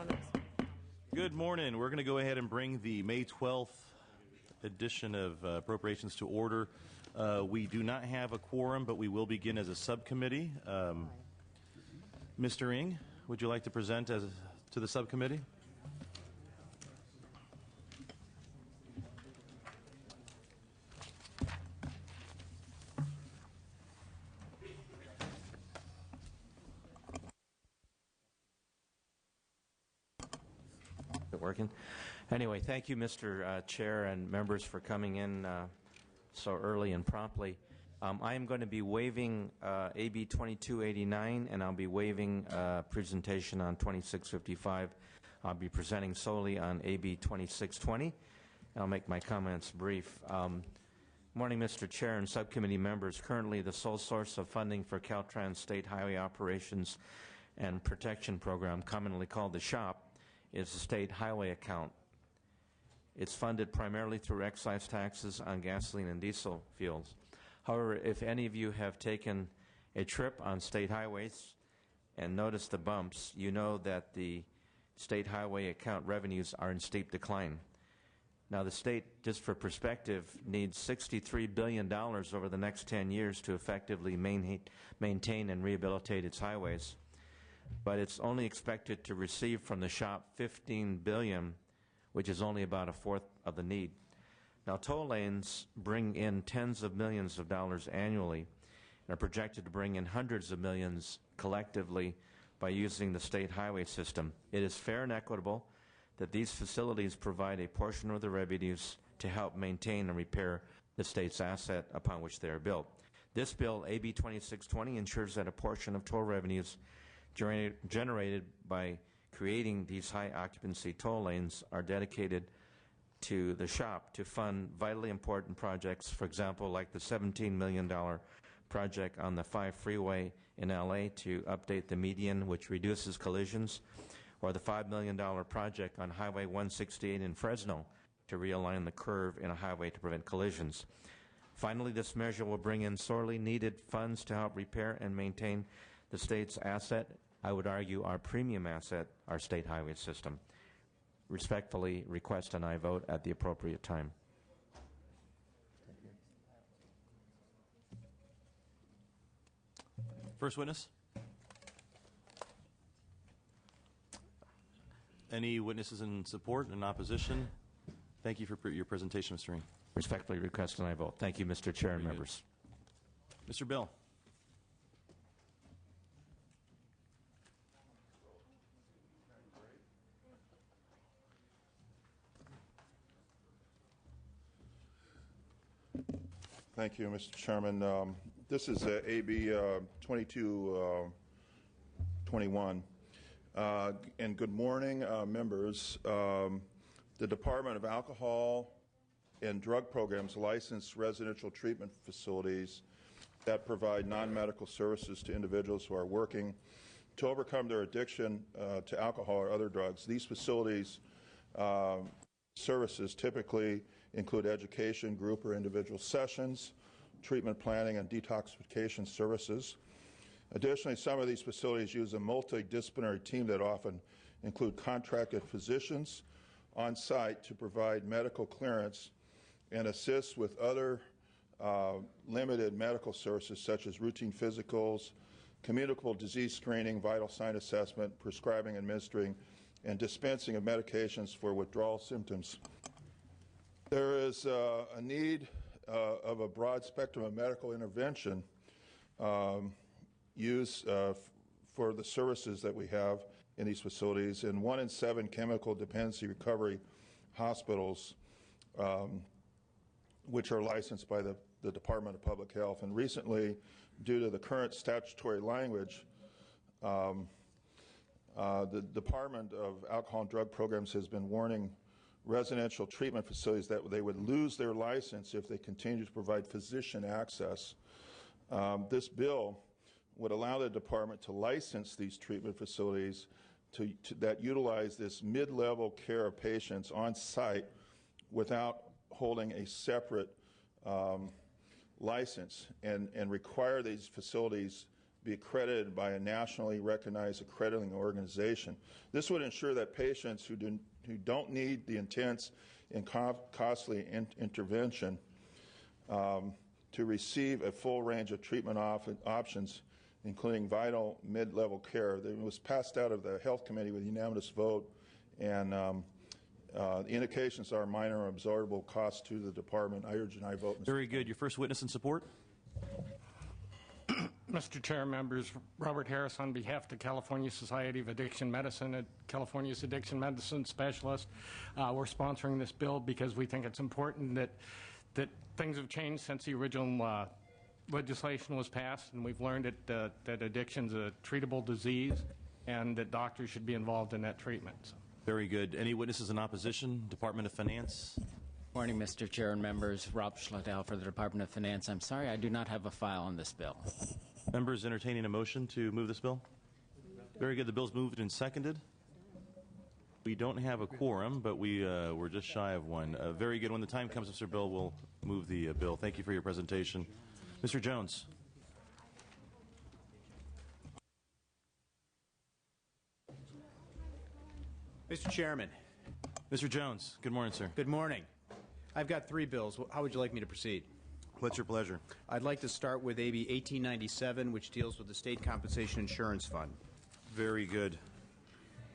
comments. Good morning. We're going to go ahead and bring the May 12th edition of Appropriations to order. We do not have a quorum, but we will begin as a subcommittee. Mr. Ng, would you like to present to the subcommittee? Working. Anyway, thank you, Mr. Chair and members, for coming in so early and promptly. I am going to be waiving AB 2289, and I'll be waiving presentation on 2655. I'll be presenting solely on AB 2620. I'll make my comments brief. Morning, Mr. Chair and subcommittee members. Currently, the sole source of funding for Caltrans State Highway Operations and Protection Program, commonly called the SHOP, is the state highway account. It's funded primarily through excise taxes on gasoline and diesel fuels. However, if any of you have taken a trip on state highways and noticed the bumps, you know that the state highway account revenues are in steep decline. Now, the state, just for perspective, needs $63 billion over the next 10 years to effectively maintain and rehabilitate its highways. But it's only expected to receive from the shop $15 billion, which is only about a fourth of the need. Now, toll lanes bring in tens of millions of dollars annually and are projected to bring in hundreds of millions collectively by using the state highway system. It is fair and equitable that these facilities provide a portion of the revenues to help maintain and repair the state's asset upon which they are built. This bill, AB 2620, ensures that a portion of toll revenues generated by creating these high occupancy toll lanes are dedicated to the shop to fund vitally important projects, for example, like the $17 million project on the 5 freeway in LA to update the median, which reduces collisions, or the $5 million project on Highway 168 in Fresno to realign the curve in a highway to prevent collisions. Finally, this measure will bring in sorely needed funds to help repair and maintain the state's asset, I would argue our premium asset, our state highway system. Respectfully request an aye vote at the appropriate time. First witness. Any witnesses in support and opposition? Thank you for your presentation, Mr. Ng. Respectfully request an aye vote. Thank you, Mr. Chair and members. Mr. Bill. Thank you, Mr. Chairman. This is AB 2221. And good morning, members. The Department of Alcohol and Drug Programs license residential treatment facilities that provide non-medical services to individuals who are working to overcome their addiction to alcohol or other drugs. These facilities services typically include education, group or individual sessions, treatment planning, and detoxification services. Additionally, some of these facilities use a multidisciplinary team that often include contracted physicians on site to provide medical clearance and assist with other limited medical services such as routine physicals, communicable disease screening, vital sign assessment, prescribing, administering, and dispensing of medications for withdrawal symptoms. There is a need of a broad spectrum of medical intervention used for the services that we have in these facilities. And 1 in 7 chemical dependency recovery hospitals, which are licensed by the Department of Public Health. And recently, due to the current statutory language, the Department of Alcohol and Drug Programs has been warning residential treatment facilities that they would lose their license if they continue to provide physician access. This bill would allow the department to license these treatment facilities that utilize this mid-level care of patients on site without holding a separate license, and require these facilities be accredited by a nationally recognized accrediting organization. This would ensure that patients who don't need the intense and costly intervention to receive a full range of treatment options, including vital mid-level care. It was passed out of the Health Committee with unanimous vote, and the indications are minor absorbable costs to the department. I urge an aye vote. Very good. Your first witness in support? Mr. Chair, members, Robert Harris on behalf of the California Society of Addiction Medicine and California's Addiction Medicine Specialist. We're sponsoring this bill because we think it's important that things have changed since the original legislation was passed, and we've learned that addiction is a treatable disease and that doctors should be involved in that treatment. So. Very good. Any witnesses in opposition? Department of Finance? Morning, Mr. Chair and members. Rob Schlottell for the Department of Finance. I'm sorry I do not have a file on this bill. Members entertaining a motion to move this bill? Very good. The bill's moved and seconded. We don't have a quorum, but we're just shy of one. Very good. When the time comes, Mr. Bill, we'll move the bill. Thank you for your presentation. Mr. Jones. Mr. Chairman. Mr. Jones. Good morning, sir. Good morning. I've got three bills. How would you like me to proceed? What's your pleasure? I'd like to start with AB 1897, which deals with the State Compensation Insurance Fund. Very good.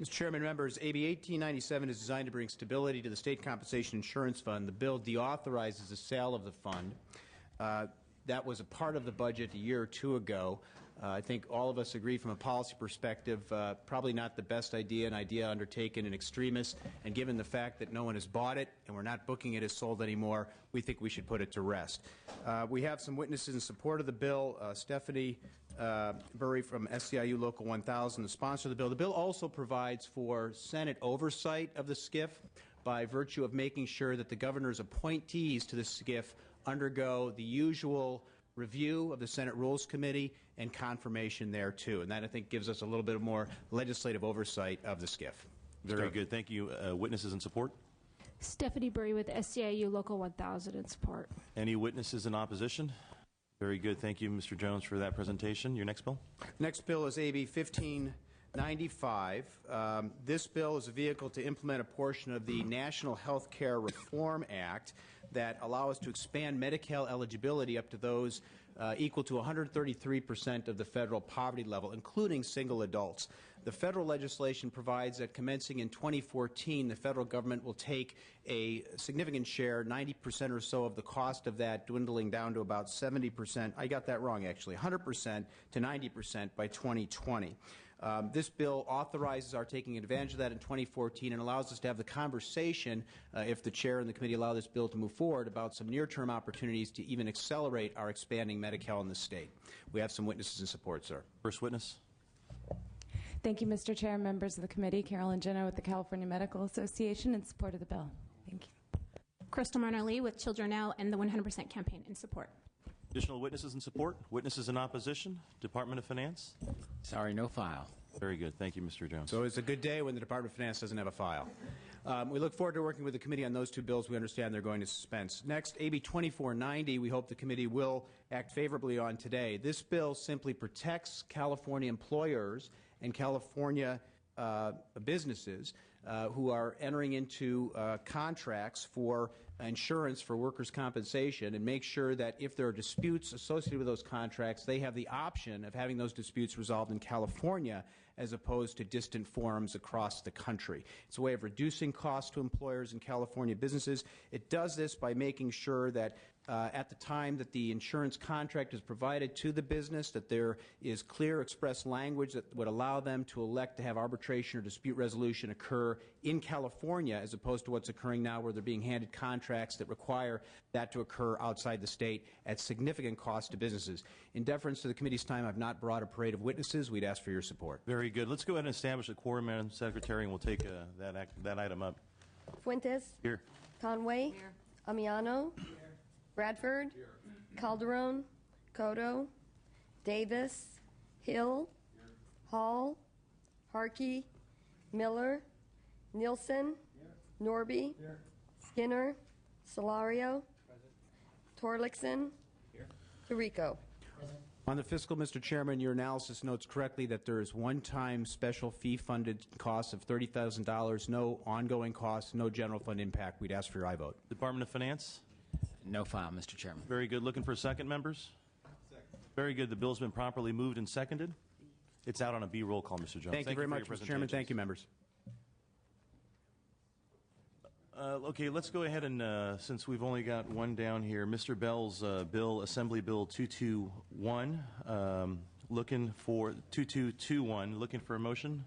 Mr. Chairman, members, AB 1897 is designed to bring stability to the State Compensation Insurance Fund. The bill deauthorizes the sale of the fund. That was a part of the budget a year or two ago. I think all of us agree from a policy perspective, probably not the best idea, an idea undertaken in extremis, and given the fact that no one has bought it and we're not booking it as sold anymore, we think we should put it to rest. We have some witnesses in support of the bill. Stephanie Burry from SCIU Local 1000, the sponsor of the bill. The bill also provides for Senate oversight of the SCIF by virtue of making sure that the governor's appointees to the SCIF undergo the usual review of the Senate Rules Committee and confirmation there, too. And that, I think, gives us a little bit more legislative oversight of the SCIF. Very good. Thank you. Witnesses in support? Stephanie Burry with SCIU Local 1000 in support. Any witnesses in opposition? Very good. Thank you, Mr. Jones, for that presentation. Your next bill? Next bill is AB 1595. This bill is a vehicle to implement a portion of the National Health Care Reform Act that allow us to expand Medi-Cal eligibility up to those equal to 133% of the federal poverty level, including single adults. The federal legislation provides that commencing in 2014, the federal government will take a significant share, 90% or so of the cost of that, dwindling down to about 70%. I got that wrong, actually, 100% to 90% by 2020. This bill authorizes our taking advantage of that in 2014 and allows us to have the conversation, if the chair and the committee allow this bill to move forward, about some near-term opportunities to even accelerate our expanding Medi-Cal in the state. We have some witnesses in support, sir. First witness. Thank you, Mr. Chair, members of the committee. Carolyn Jenner with the California Medical Association in support of the bill. Thank you. Crystal Marner-Lee with Children Now and the 100% campaign in support. Additional witnesses in support? Witnesses in opposition? Department of Finance? Sorry, no file. Very good. Thank you, Mr. Jones. So it's a good day when the Department of Finance doesn't have a file. We look forward to working with the committee on those two bills. We understand they're going to suspense. Next, AB 2490, we hope the committee will act favorably on today. This bill simply protects California employers and California businesses who are entering into contracts for insurance for workers' compensation, and make sure that if there are disputes associated with those contracts, they have the option of having those disputes resolved in California as opposed to distant forums across the country. It's a way of reducing costs to employers and California businesses. It does this by making sure that at the time that the insurance contract is provided to the business, that there is clear express language that would allow them to elect to have arbitration or dispute resolution occur in California, as opposed to what's occurring now, where they're being handed contracts that require that to occur outside the state at significant cost to businesses. In deference to the committee's time, I've not brought a parade of witnesses. We'd ask for your support. Very good. Let's go ahead and establish a quorum, Madam Secretary, and we'll take that item up. Fuentes. Here. Conway. Here. Amiano. Here. Bradford. Here. Calderon. Cotto. Davis. Hill. Here. Hall. Harkey. Miller. Nielsen. Here. Norby. Here. Skinner. Solario. Torlixon. Here. Tirico. On the fiscal, Mr. Chairman, your analysis notes correctly that there is one-time special fee-funded cost of $30,000, no ongoing costs, no general fund impact. We'd ask for your aye vote. Department of Finance? No file, Mr. Chairman. Very good. Looking for a second, members? Very good. The bill's been properly moved and seconded. It's out on a B roll call, Mr. Jones. Thank you very for much, your Mr. Chairman. Thank you, members. Okay, let's go ahead and, since we've only got one down here, Mr. Bell's bill, Assembly Bill 221, looking for 2221, looking for a motion.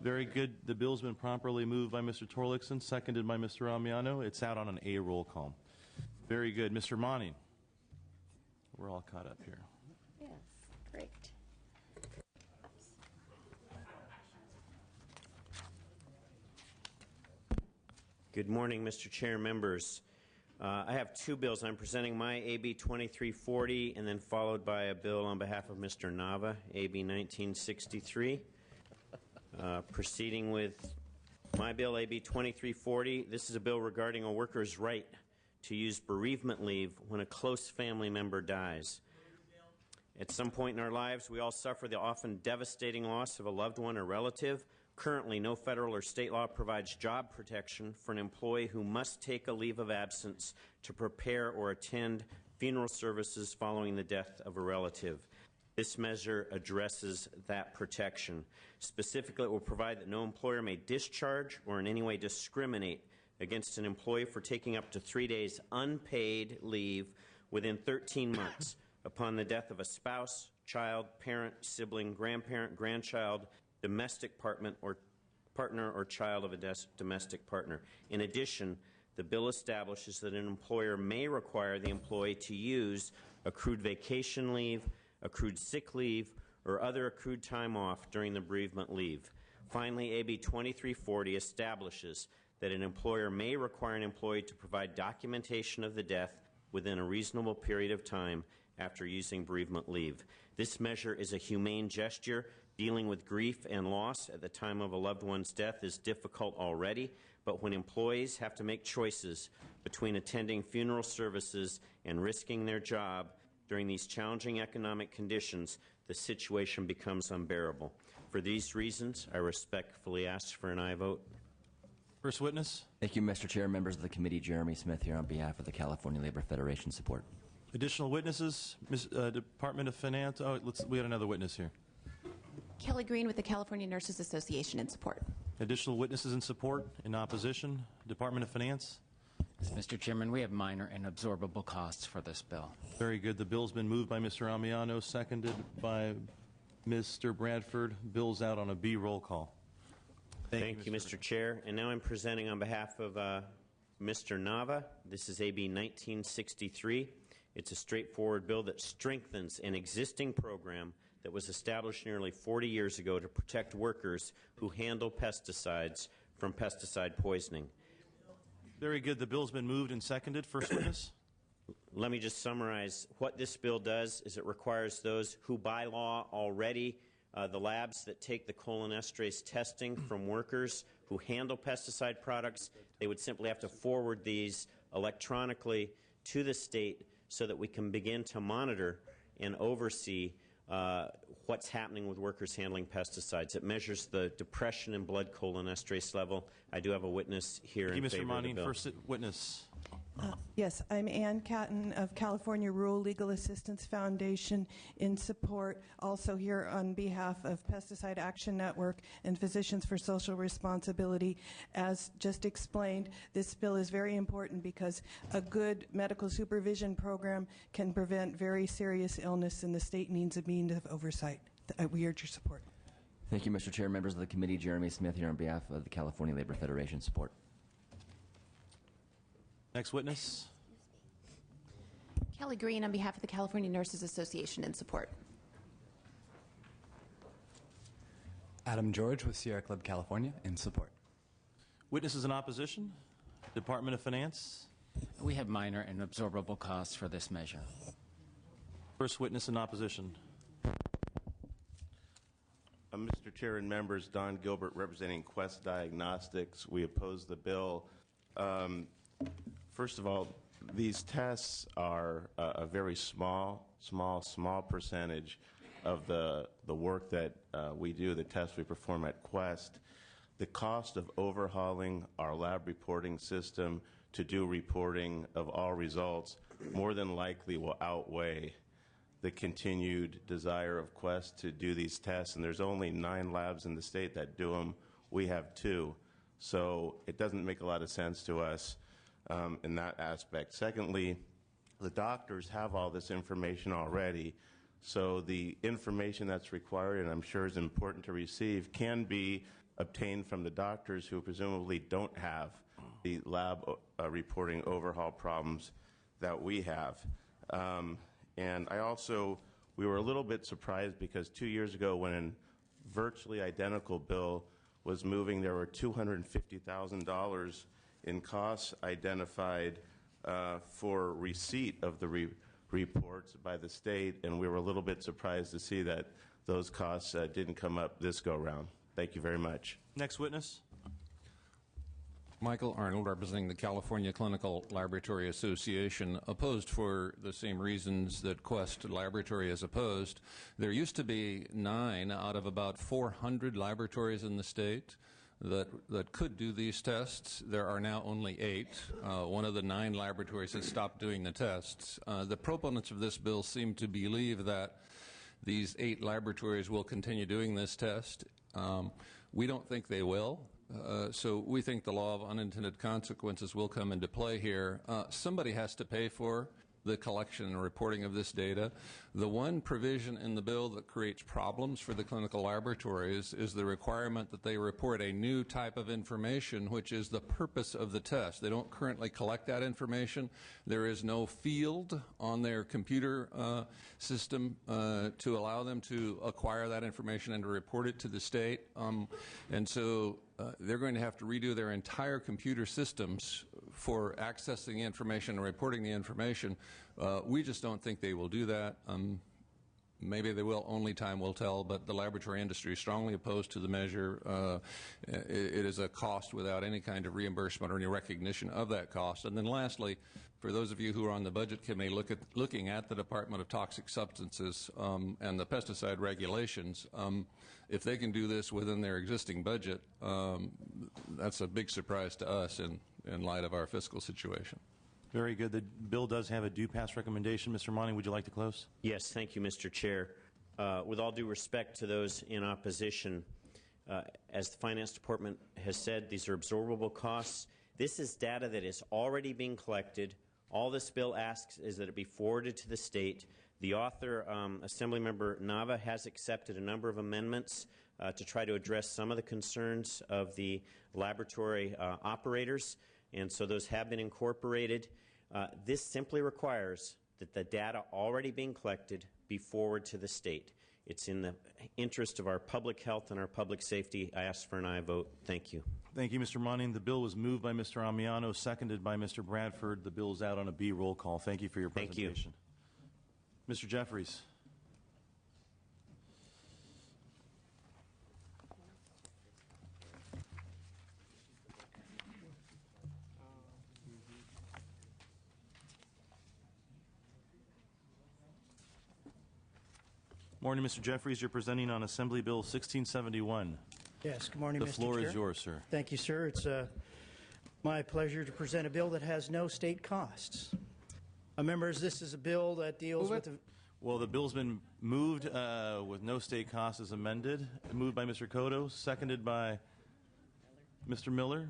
Very good. The bill's been properly moved by Mr. Torlakson, seconded by Mr. Amiano. It's out on an A roll call. Very good. Mr. Monty. We're all caught up here. Yes, great. Good morning, Mr. Chair, members. I have two bills. I'm presenting my AB 2340 and then followed by a bill on behalf of Mr. Nava, AB 1963. Proceeding with my bill, AB 2340, this is a bill regarding a worker's right to use bereavement leave when a close family member dies. At some point in our lives, we all suffer the often devastating loss of a loved one or relative. Currently, no federal or state law provides job protection for an employee who must take a leave of absence to prepare or attend funeral services following the death of a relative. This measure addresses that protection. Specifically, it will provide that no employer may discharge or in any way discriminate against an employee for taking up to 3 days unpaid leave within 13 months upon the death of a spouse, child, parent, sibling, grandparent, grandchild, domestic partner or child of a domestic partner. In addition, the bill establishes that an employer may require the employee to use accrued vacation leave, accrued sick leave, or other accrued time off during the bereavement leave. Finally, AB 2340 establishes that an employer may require an employee to provide documentation of the death within a reasonable period of time after using bereavement leave. This measure is a humane gesture. Dealing with grief and loss at the time of a loved one's death is difficult already, but when employees have to make choices between attending funeral services and risking their job during these challenging economic conditions, the situation becomes unbearable. For these reasons, I respectfully ask for an aye vote. First witness. Thank you, Mr. Chair. Members of the committee, Jeremy Smith here on behalf of the California Labor Federation. Support. Additional witnesses. Department of Finance. Oh, we had another witness here. Kelly Green with the California Nurses Association in support. Additional witnesses in support. In opposition. Department of Finance. Mr. Chairman, we have minor and absorbable costs for this bill. Very good. The bill's been moved by Mr. Amiano, seconded by Mr. Bradford. Bill's out on a B roll call. Thank you, Mr. Chair. And now I'm presenting on behalf of Mr. Nava. This is AB 1963. It's a straightforward bill that strengthens an existing program that was established nearly 40 years ago to protect workers who handle pesticides from pesticide poisoning. Very good. The bill's been moved and seconded. First witness. Let me just summarize. What this bill does is it requires those who by law already, the labs that take the cholinesterase testing from workers who handle pesticide products, they would simply have to forward these electronically to the state so that we can begin to monitor and oversee what's happening with workers handling pesticides. It measures the depression in blood cholinesterase level. I do have a witness here in favor of the bill. First witness. Yes, I'm Ann Catton of California Rural Legal Assistance Foundation in support, also here on behalf of Pesticide Action Network and Physicians for Social Responsibility. As just explained, this bill is very important because a good medical supervision program can prevent very serious illness, and the state needs a means of oversight. We urge your support. Thank you, Mr. Chair. Members of the committee, Jeremy Smith here on behalf of the California Labor Federation. Support. Next witness. Kelly Green on behalf of the California Nurses Association in support. Adam George with Sierra Club California in support. Witnesses in opposition. Department of Finance. We have minor and absorbable costs for this measure. First witness in opposition. Mr. Chair and members, Don Gilbert representing Quest Diagnostics. We oppose the bill. First of all, these tests are very small small percentage of the work that we do, the tests we perform at Quest. The cost of overhauling our lab reporting system to do reporting of all results more than likely will outweigh the continued desire of Quest to do these tests. And there's only 9 labs in the state that do them. We have 2. So it doesn't make a lot of sense to us in that aspect. Secondly, the doctors have all this information already. So the information that's required, and I'm sure is important to receive, can be obtained from the doctors who presumably don't have the lab reporting overhaul problems that we have. And we were a little bit surprised because 2 years ago when a virtually identical bill was moving, there were $250,000 in costs identified for receipt of the reports by the state, and we were a little bit surprised to see that those costs didn't come up this go-round. Thank you very much. Next witness. Michael Arnold, representing the California Clinical Laboratory Association, opposed for the same reasons that Quest Laboratory is opposed. There used to be 9 out of about 400 laboratories in the state that could do these tests. There are now only 8. One of the 9 laboratories has stopped doing the tests. The proponents of this bill seem to believe that these 8 laboratories will continue doing this test. We don't think they will. So we think the law of unintended consequences will come into play here. Somebody has to pay for the collection and reporting of this data. The one provision in the bill that creates problems for the clinical laboratories is the requirement that they report a new type of information, which is the purpose of the test. They don't currently collect that information. There is no field on their computer system to allow them to acquire that information and to report it to the state. And so they're going to have to redo their entire computer systems for accessing the information and reporting the information. We just don't think they will do that. Maybe they will, only time will tell, but the laboratory industry is strongly opposed to the measure. It is a cost without any kind of reimbursement or any recognition of that cost. And then lastly, for those of you who are on the Budget Committee looking at the Department of Toxic Substances and the pesticide regulations, if they can do this within their existing budget, that's a big surprise to us in light of our fiscal situation. Very good. The bill does have a due pass recommendation. Mr. Monty, would you like to close? Yes, thank you, Mr. Chair. With all due respect to those in opposition, as the Finance Department has said, these are absorbable costs. This is data that is already being collected. All this bill asks is that it be forwarded to the state. The author, Assemblymember Nava, has accepted a number of amendments to try to address some of the concerns of the laboratory operators, and so those have been incorporated. This simply requires that the data already being collected be forwarded to the state. It's in the interest of our public health and our public safety. I ask for an aye vote. Thank you. Thank you, Mr. Monning. The bill was moved by Mr. Amiano, seconded by Mr. Bradford. The bill is out on a B roll call. Thank you for your presentation. Thank you. Mr. Jeffries. Morning, Mr. Jeffries. You're presenting on Assembly Bill 1671. Yes, good morning, Mr. Chair. The floor is yours, sir. Thank you, sir. It's my pleasure to present a bill that has no state costs. Members, this is a bill that deals with... Well, the bill's been moved with no state costs as amended. Moved by Mr. Cotto, seconded by Mr. Miller.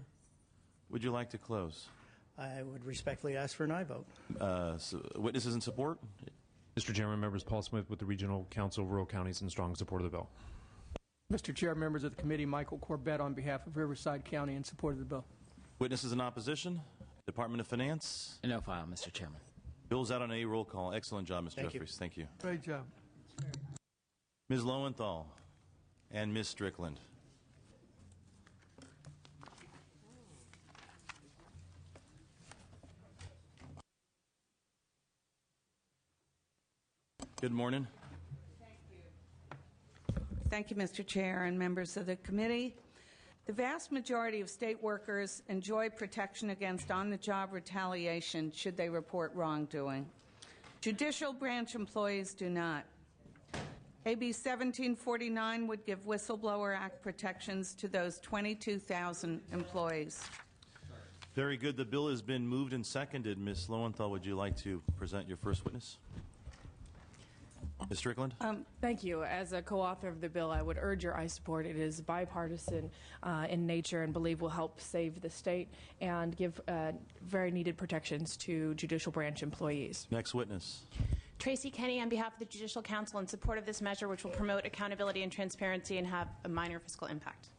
Would you like to close? I would respectfully ask for an aye vote. Witnesses in support? Mr. Chairman, members, Paul Smith with the Regional Council of Rural Counties in strong support of the bill. Mr. Chair, members of the committee, Michael Corbett on behalf of Riverside County in support of the bill. Witnesses in opposition? Department of Finance? No file, Mr. Chairman. Bill's out on a roll call. Excellent job, Mr. Jeffries. Thank you. Great job. Ms. Lowenthal and Ms. Strickland. Good morning. Thank you, Mr. Chair and members of the committee. The vast majority of state workers enjoy protection against on-the-job retaliation should they report wrongdoing. Judicial branch employees do not. AB 1749 would give Whistleblower Act protections to those 22,000 employees. Very good. The bill has been moved and seconded. Ms. Lowenthal, would you like to present your first witness? Ms. Strickland? Thank you. As a co-author of the bill, I would urge your support. It is bipartisan in nature and believe will help save the state and give very needed protections to judicial branch employees. Next witness. Tracy Kenny on behalf of the Judicial Council in support of this measure, which will promote accountability and transparency and have a minor fiscal impact.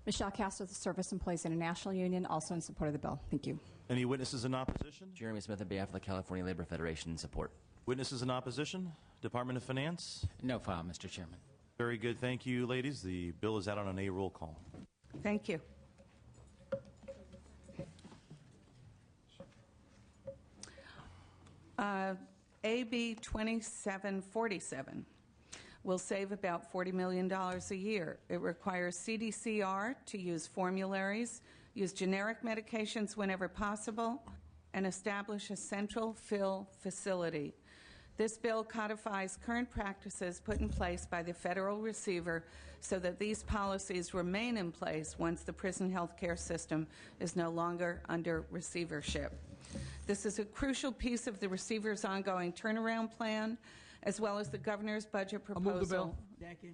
Michelle Castro, the Service Employees International Union, also in support of the bill. Thank you. Any witnesses in opposition? Jeremy Smith on behalf of the California Labor Federation in support. Witnesses in opposition? Department of Finance? No file, Mr. Chairman. Very good. Thank you, ladies. The bill is out on an A roll call. Thank you. AB 2747 will save about $40 million a year. It requires CDCR to use formularies, use generic medications whenever possible, and establish a central fill facility. This bill codifies current practices put in place by the federal receiver so that these policies remain in place once the prison health care system is no longer under receivership. This is a crucial piece of the receiver's ongoing turnaround plan, as well as the governor's budget proposal. I'll move the bill. Thank you.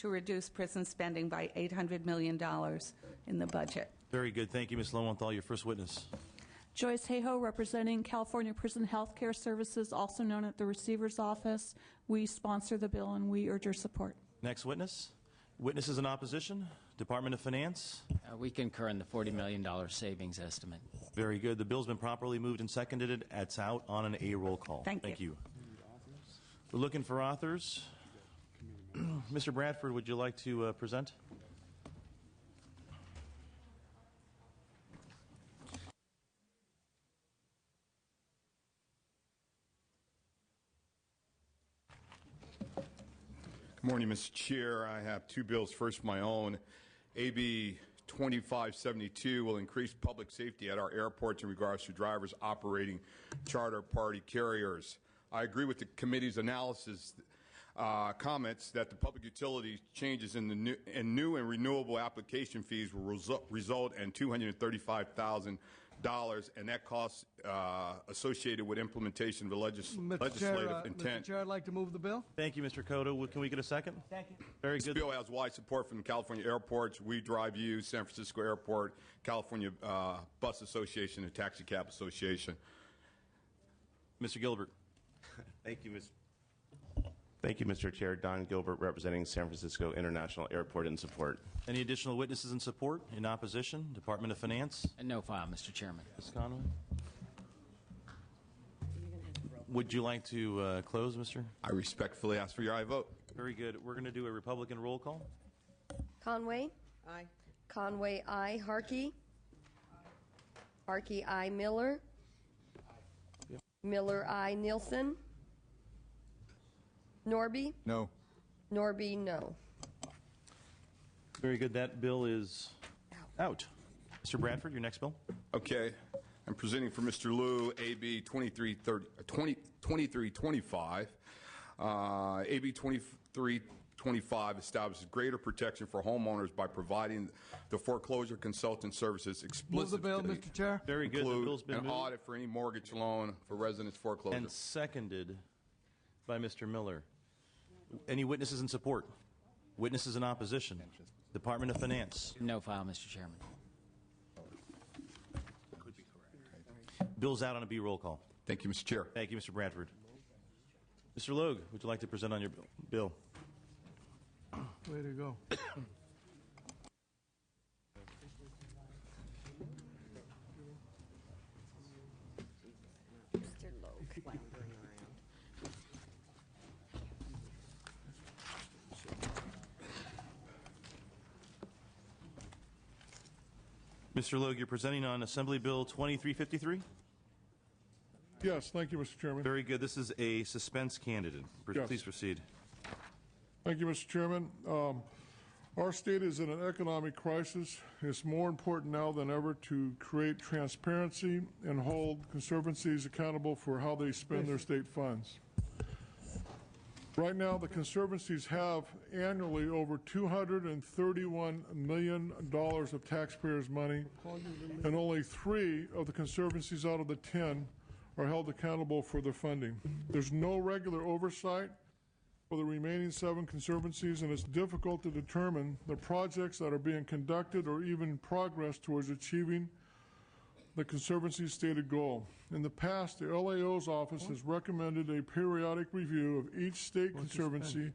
To reduce prison spending by $800 million in the budget. Very good. Thank you, Ms. Lowenthal. Your first witness. Joyce Hayhoe, representing California Prison Health Care Services, also known as the Receiver's Office. We sponsor the bill and we urge your support. Next witness. Witnesses in opposition? Department of Finance? We concur in the $40 million savings estimate. Very good. The bill's been properly moved and seconded. It's out on an A roll call. Thank you. We're looking for authors. Mr. Bradford, would you like to present? Good morning, Mr. Chair. I have two bills. First, my own. AB 2572 will increase public safety at our airports in regards to drivers operating charter party carriers. I agree with the committee's analysis comments that the public utility changes in the new and renewable application fees will result in $235,000, and that cost associated with implementation of the legislative intent. Mr. Chair, I'd like to move the bill. Thank you, Mr. Cotto. Can we get a second? Thank you. Very This good. bill has wide support from the California airports. We Drive You, San Francisco Airport, California Bus Association, and Taxi Cab Association. Mr. Gilbert. Thank you, Mr. Chair. Don Gilbert, representing San Francisco International Airport, in support. Any additional witnesses in support? In opposition? Department of Finance? No file, Mr. Chairman. Ms. Conway? Would you like to close, Mr.? I respectfully ask for your aye vote. Very good. We're going to do a Republican roll call. Conway? Aye. Conway, aye. Harkey? Harkey, aye. Miller? Miller, aye. Nielsen? Norby? No. Norby, no. Very good. That bill is out. Mr. Bradford, your next bill. Okay. I'm presenting for Mr. Liu AB 2325. AB 2325 establishes greater protection for homeowners by providing the foreclosure consultant services Move the bill, Mr. Chair. Very good. The bill's been an moved audit for any mortgage loan for residents foreclosure. and seconded by Mr. Miller. Any witnesses in support? Witnesses in opposition? Department of Finance? No file, Mr. Chairman. Bill's out on a B roll call. Thank you, Mr. Chair. Thank you, Mr. Bradford. Mr. Logue, would you like to present on your bill? Way to go. Mr. Logue, you're presenting on Assembly Bill 2353? Yes, thank you, Mr. Chairman. Very good. This is a suspense candidate. Yes. Please proceed. Thank you, Mr. Chairman. Our state is in an economic crisis. It's more important now than ever to create transparency and hold conservancies accountable for how they spend their state funds. Right now, the conservancies have annually over $231 million of taxpayers' money, and only 3 of the conservancies out of the 10 are held accountable for their funding. There's no regular oversight for the remaining 7 conservancies, and it's difficult to determine the projects that are being conducted or even progress towards achieving the Conservancy's stated goal. In the past, the LAO's office has recommended a periodic review of each state conservancy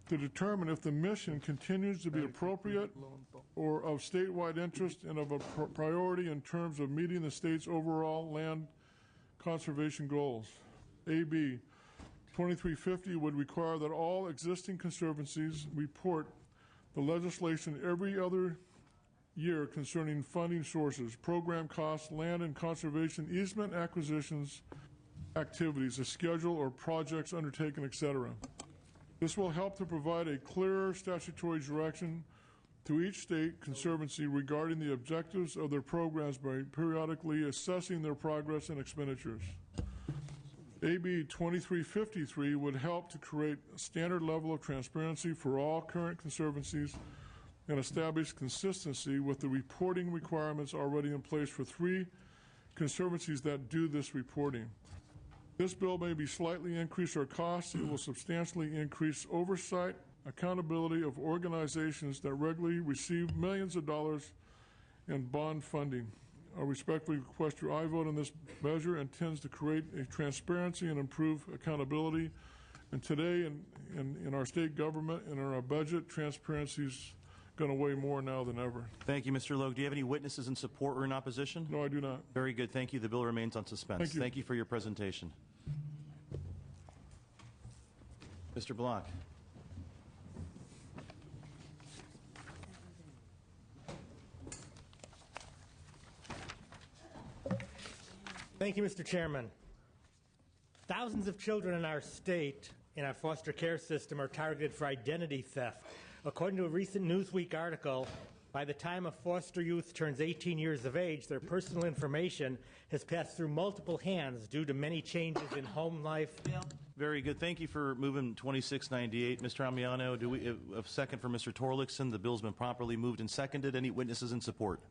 to determine if the mission continues to be appropriate or of statewide interest and of a priority in terms of meeting the state's overall land conservation goals. AB 2350 would require that all existing conservancies report the legislation every other year concerning funding sources, program costs, land and conservation easement acquisitions, activities, a schedule or projects undertaken, etc. This will help to provide a clearer statutory direction to each state conservancy regarding the objectives of their programs by periodically assessing their progress and expenditures. AB 2353 would help to create a standard level of transparency for all current conservancies and establish consistency with the reporting requirements already in place for 3 conservancies that do this reporting. This bill may be slightly increase our costs. It will substantially increase oversight, accountability of organizations that regularly receive millions of dollars in bond funding. I respectfully request your aye vote on this measure intends to create a transparency and improve accountability. And today in our state government and in our budget, transparency is going to weigh more now than ever. Thank you, Mr. Logue. Do you have any witnesses in support or in opposition? No, I do not. Very good. Thank you. The bill remains on suspense. Thank you for your presentation. Mr. Block. Thank you, Mr. Chairman. Thousands of children in our state in our foster care system are targeted for identity theft. According to a recent Newsweek article, by the time a foster youth turns 18 years of age, their personal information has passed through multiple hands due to many changes in home life. Very good. Thank you for moving 2698. Mr. Amiano, do we a second for Mr. Torlakson? The bill's been properly moved and seconded. Any witnesses in support?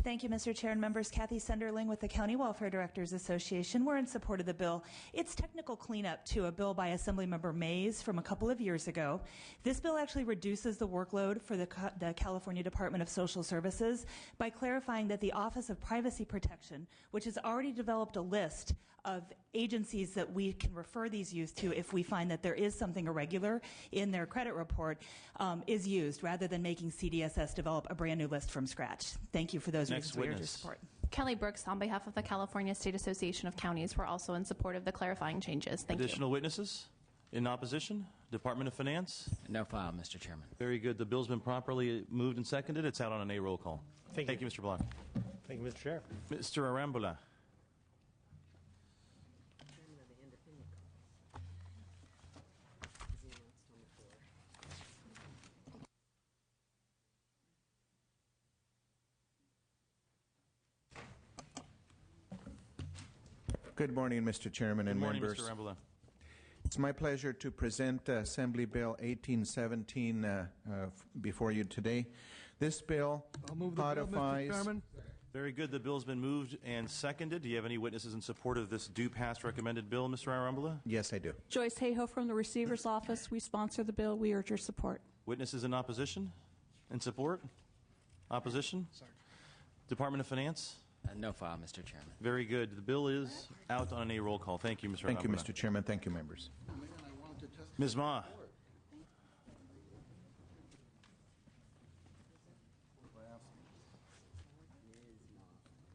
Thank you, Mr. Chair and members. Kathy Senderling with the County Welfare Directors Association. We're in support of the bill. It's technical cleanup to a bill by Assemblymember Mays from a couple of years ago. This bill actually reduces the workload for the California Department of Social Services by clarifying that the Office of Privacy Protection, which has already developed a list of agencies that we can refer these youth to if we find that there is something irregular in their credit report, is used rather than making CDSS develop a brand new list from scratch. Thank you for those reasons. We urge your support. Kelly Brooks, on behalf of the California State Association of Counties, we're also in support of the clarifying changes. Thank you. Additional witnesses? In opposition? Department of Finance? No file, Mr. Chairman. Very good. The bill's been properly moved and seconded. It's out on an A roll call. Thank you, Mr. Block. Thank you, Mr. Chair. Mr. Arambula. Good morning, Mr. Chairman and members. Good morning, Mr. Rambula. It's my pleasure to present Assembly Bill 1817 before you today. This bill codifies... Very good. The bill's been moved and seconded. Do you have any witnesses in support of this do-pass recommended bill, Mr. Arambula? Yes, I do. Joyce Hayhoe from the Receiver's Office. We sponsor the bill. We urge your support. Witnesses in opposition? In support? Opposition? Sorry. Department of Finance? No file, Mr. Chairman. Very good. The bill is out on an A roll call. Thank you, Mr. Thank you, Arambula. Mr. Chairman. Thank you, members. Ms. Ma.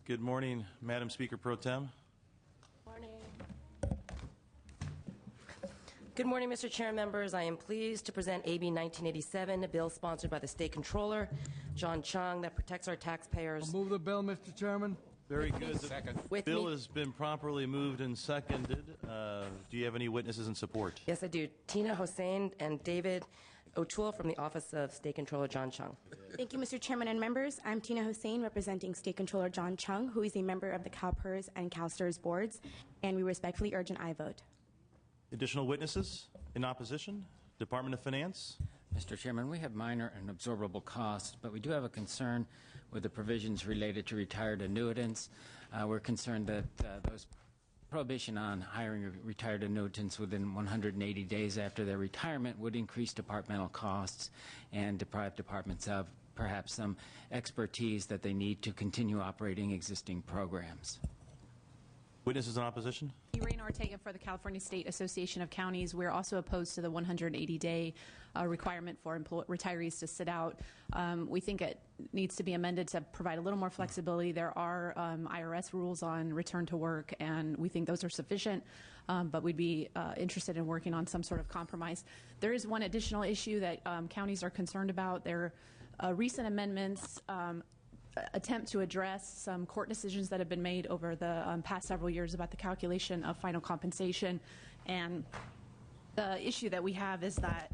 Good morning, Madam Speaker Pro Tem. Good morning, Mr. Chair and members. I am pleased to present AB 1987, a bill sponsored by the State Controller, John Chung, that protects our taxpayers. I'll move the bill, Mr. Chairman. Very good. The bill has been properly moved and seconded. Do you have any witnesses in support? Yes, I do. Tina Hossain and David O'Toole from the Office of State Controller John Chung. Thank you, Mr. Chairman and members. I'm Tina Hussein, representing State Controller John Chung, who is a member of the CalPERS and CalSTRS boards, and we respectfully urge an aye vote. Additional witnesses in opposition? Department of Finance? Mr. Chairman, we have minor and absorbable costs, but we do have a concern with the provisions related to retired annuitants. We're concerned that those prohibition on hiring retired annuitants within 180 days after their retirement would increase departmental costs and deprive departments of perhaps some expertise that they need to continue operating existing programs. Witnesses in opposition? Irene Ortega for the California State Association of Counties. We're also opposed to the 180-day requirement for retirees to sit out. We think it needs to be amended to provide a little more flexibility. There are IRS rules on return to work, and we think those are sufficient, but we'd be interested in working on some sort of compromise. There is one additional issue that counties are concerned about. There are recent amendments attempt to address some court decisions that have been made over the past several years about the calculation of final compensation. And the issue that we have is that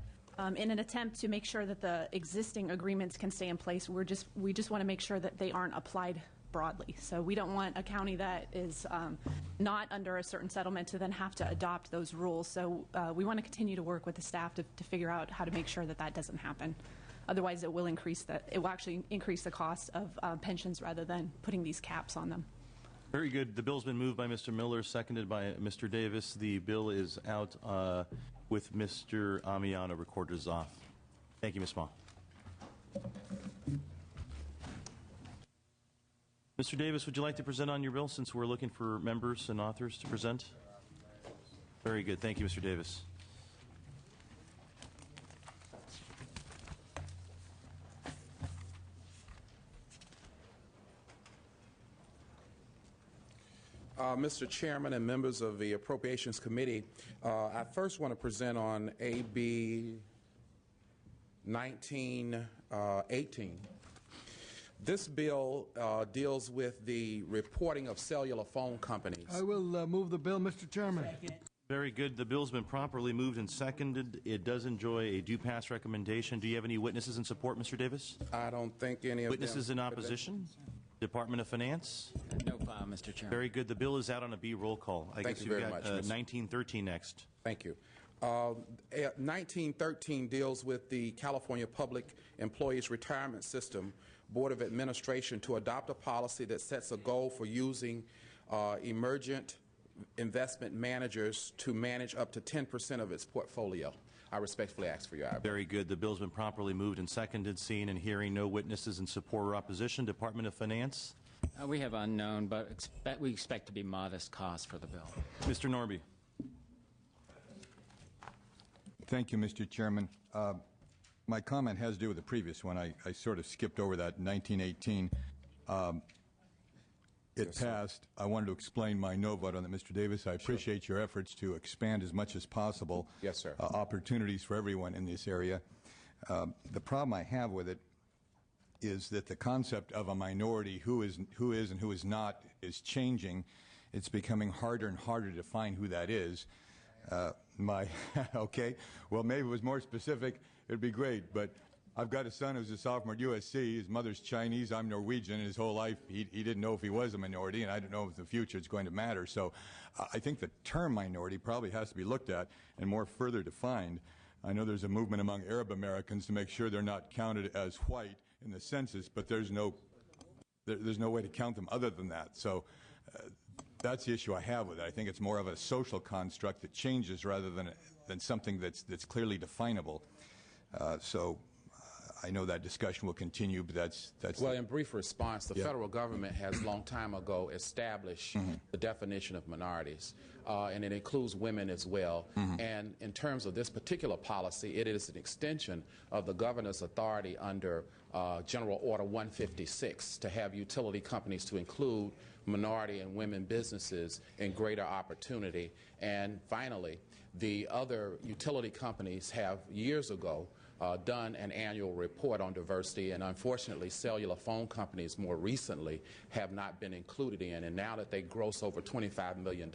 in an attempt to make sure that the existing agreements can stay in place, we just want to make sure that they aren't applied broadly. So we don't want a county that is not under a certain settlement to then have to adopt those rules. So we want to continue to work with the staff to figure out how to make sure that that doesn't happen. Otherwise, it will actually increase the cost of pensions rather than putting these caps on them. Very good. The bill's been moved by Mr. Miller, seconded by Mr. Davis. The bill is out with Mr. Amiano, recorder's off. Thank you, Ms. Ma. Mr. Davis, would you like to present on your bill since we're looking for members and authors to present? Very good. Thank you, Mr. Davis. Mr. Chairman and members of the Appropriations Committee, I first want to present on AB 1918. This bill deals with the reporting of cellular phone companies. I will move the bill, Mr. Chairman. Very good. The bill's been properly moved and seconded. It does enjoy a due pass recommendation. Do you have any witnesses in support, Mr. Davis? I don't think any of witnesses them in opposition? Department of Finance? No file, Mr. Chairman. Very good. The bill is out on a B roll call. I Thank guess you we've very got much, 1913 next. Thank you. 1913 deals with the California Public Employees Retirement System Board of Administration to adopt a policy that sets a goal for using emergent investment managers to manage up to 10% of its portfolio. I respectfully ask for your eyebrow. Very good. The bill's been properly moved and seconded. Seeing and hearing no witnesses in support or opposition. Department of Finance? We have unknown, but we expect to be modest costs for the bill. Mr. Norby. Thank you, Mr. Chairman. My comment has to do with the previous one. I sort of skipped over that 1918. It passed. I wanted to explain my no vote on that, Mr. Davis. I appreciate your efforts to expand as much as possible opportunities for everyone in this area. The problem I have with it is that the concept of a minority who is and who is not is changing. It's becoming harder and harder to define who that is. Okay, well, maybe it was more specific. It'd be great, but I've got a son who's a sophomore at USC. His mother's Chinese. I'm Norwegian. His whole life, he didn't know if he was a minority, and I don't know if in the future it's going to matter. So I think the term minority probably has to be looked at and more further defined. I know there's a movement among Arab Americans to make sure they're not counted as white in the census, but there's no way to count them other than that. So that's the issue I have with it. I think it's more of a social construct that changes rather than something that's clearly definable. So I know that discussion will continue, but that's well, in brief response, the federal government has long time ago established the definition of minorities, and it includes women as well. And in terms of this particular policy, it is an extension of the governor's authority under General Order 156 to have utility companies to include minority and women businesses in greater opportunity. And finally, the other utility companies have years ago done an annual report on diversity, and unfortunately cellular phone companies more recently have not been included in, and now that they gross over $25 million,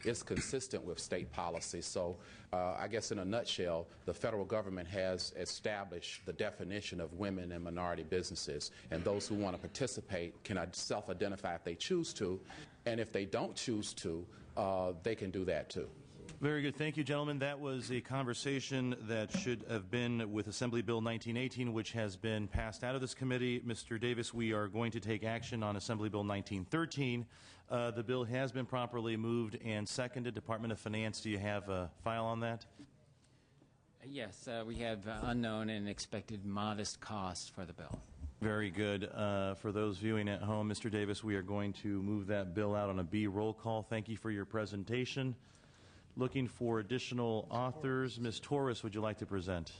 it's consistent with state policy. So I guess in a nutshell, the federal government has established the definition of women and minority businesses, and those who want to participate can self-identify if they choose to, and if they don't choose to, they can do that too. Very good. Thank you, gentlemen. That was a conversation that should have been with Assembly Bill 1918, which has been passed out of this committee. Mr. Davis, we are going to take action on Assembly Bill 1913. The bill has been properly moved and seconded. Department of Finance, do you have a file on that? Yes, we have unknown and expected modest costs for the bill. Very good. For those viewing at home, Mr. Davis, we are going to move that bill out on a B roll call. Thank you for your presentation. Looking for additional authors. Ms. Torres, would you like to present?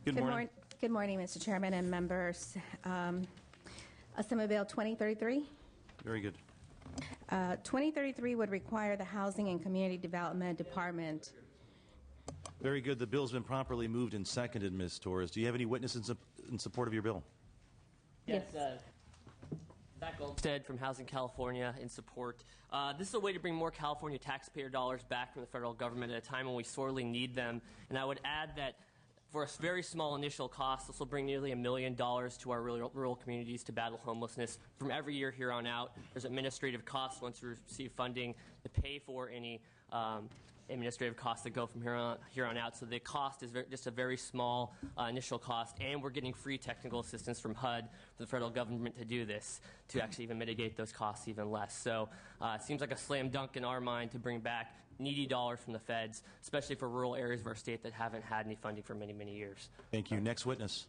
Good morning. Good morning, Mr. Chairman and members. Assembly Bill 2033. Very good. 2033 would require the Housing and Community Development Department. Very good. The bill's been properly moved and seconded, Ms. Torres. Do you have any witnesses in support of your bill? Yes. Zach Goldstead from Housing California in support. This is a way to bring more California taxpayer dollars back from the federal government at a time when we sorely need them. And I would add that for a very small initial cost, this will bring nearly $1 million to our rural communities to battle homelessness. From every year here on out, there's administrative costs once we receive funding to pay for any administrative costs that go from here on out. So the cost is just a very small initial cost, and we're getting free technical assistance from HUD, from the federal government, to do this, to actually even mitigate those costs even less. So it seems like a slam dunk in our mind to bring back needy dollars from the feds, especially for rural areas of our state that haven't had any funding for many, many years. Thank you. Next witness.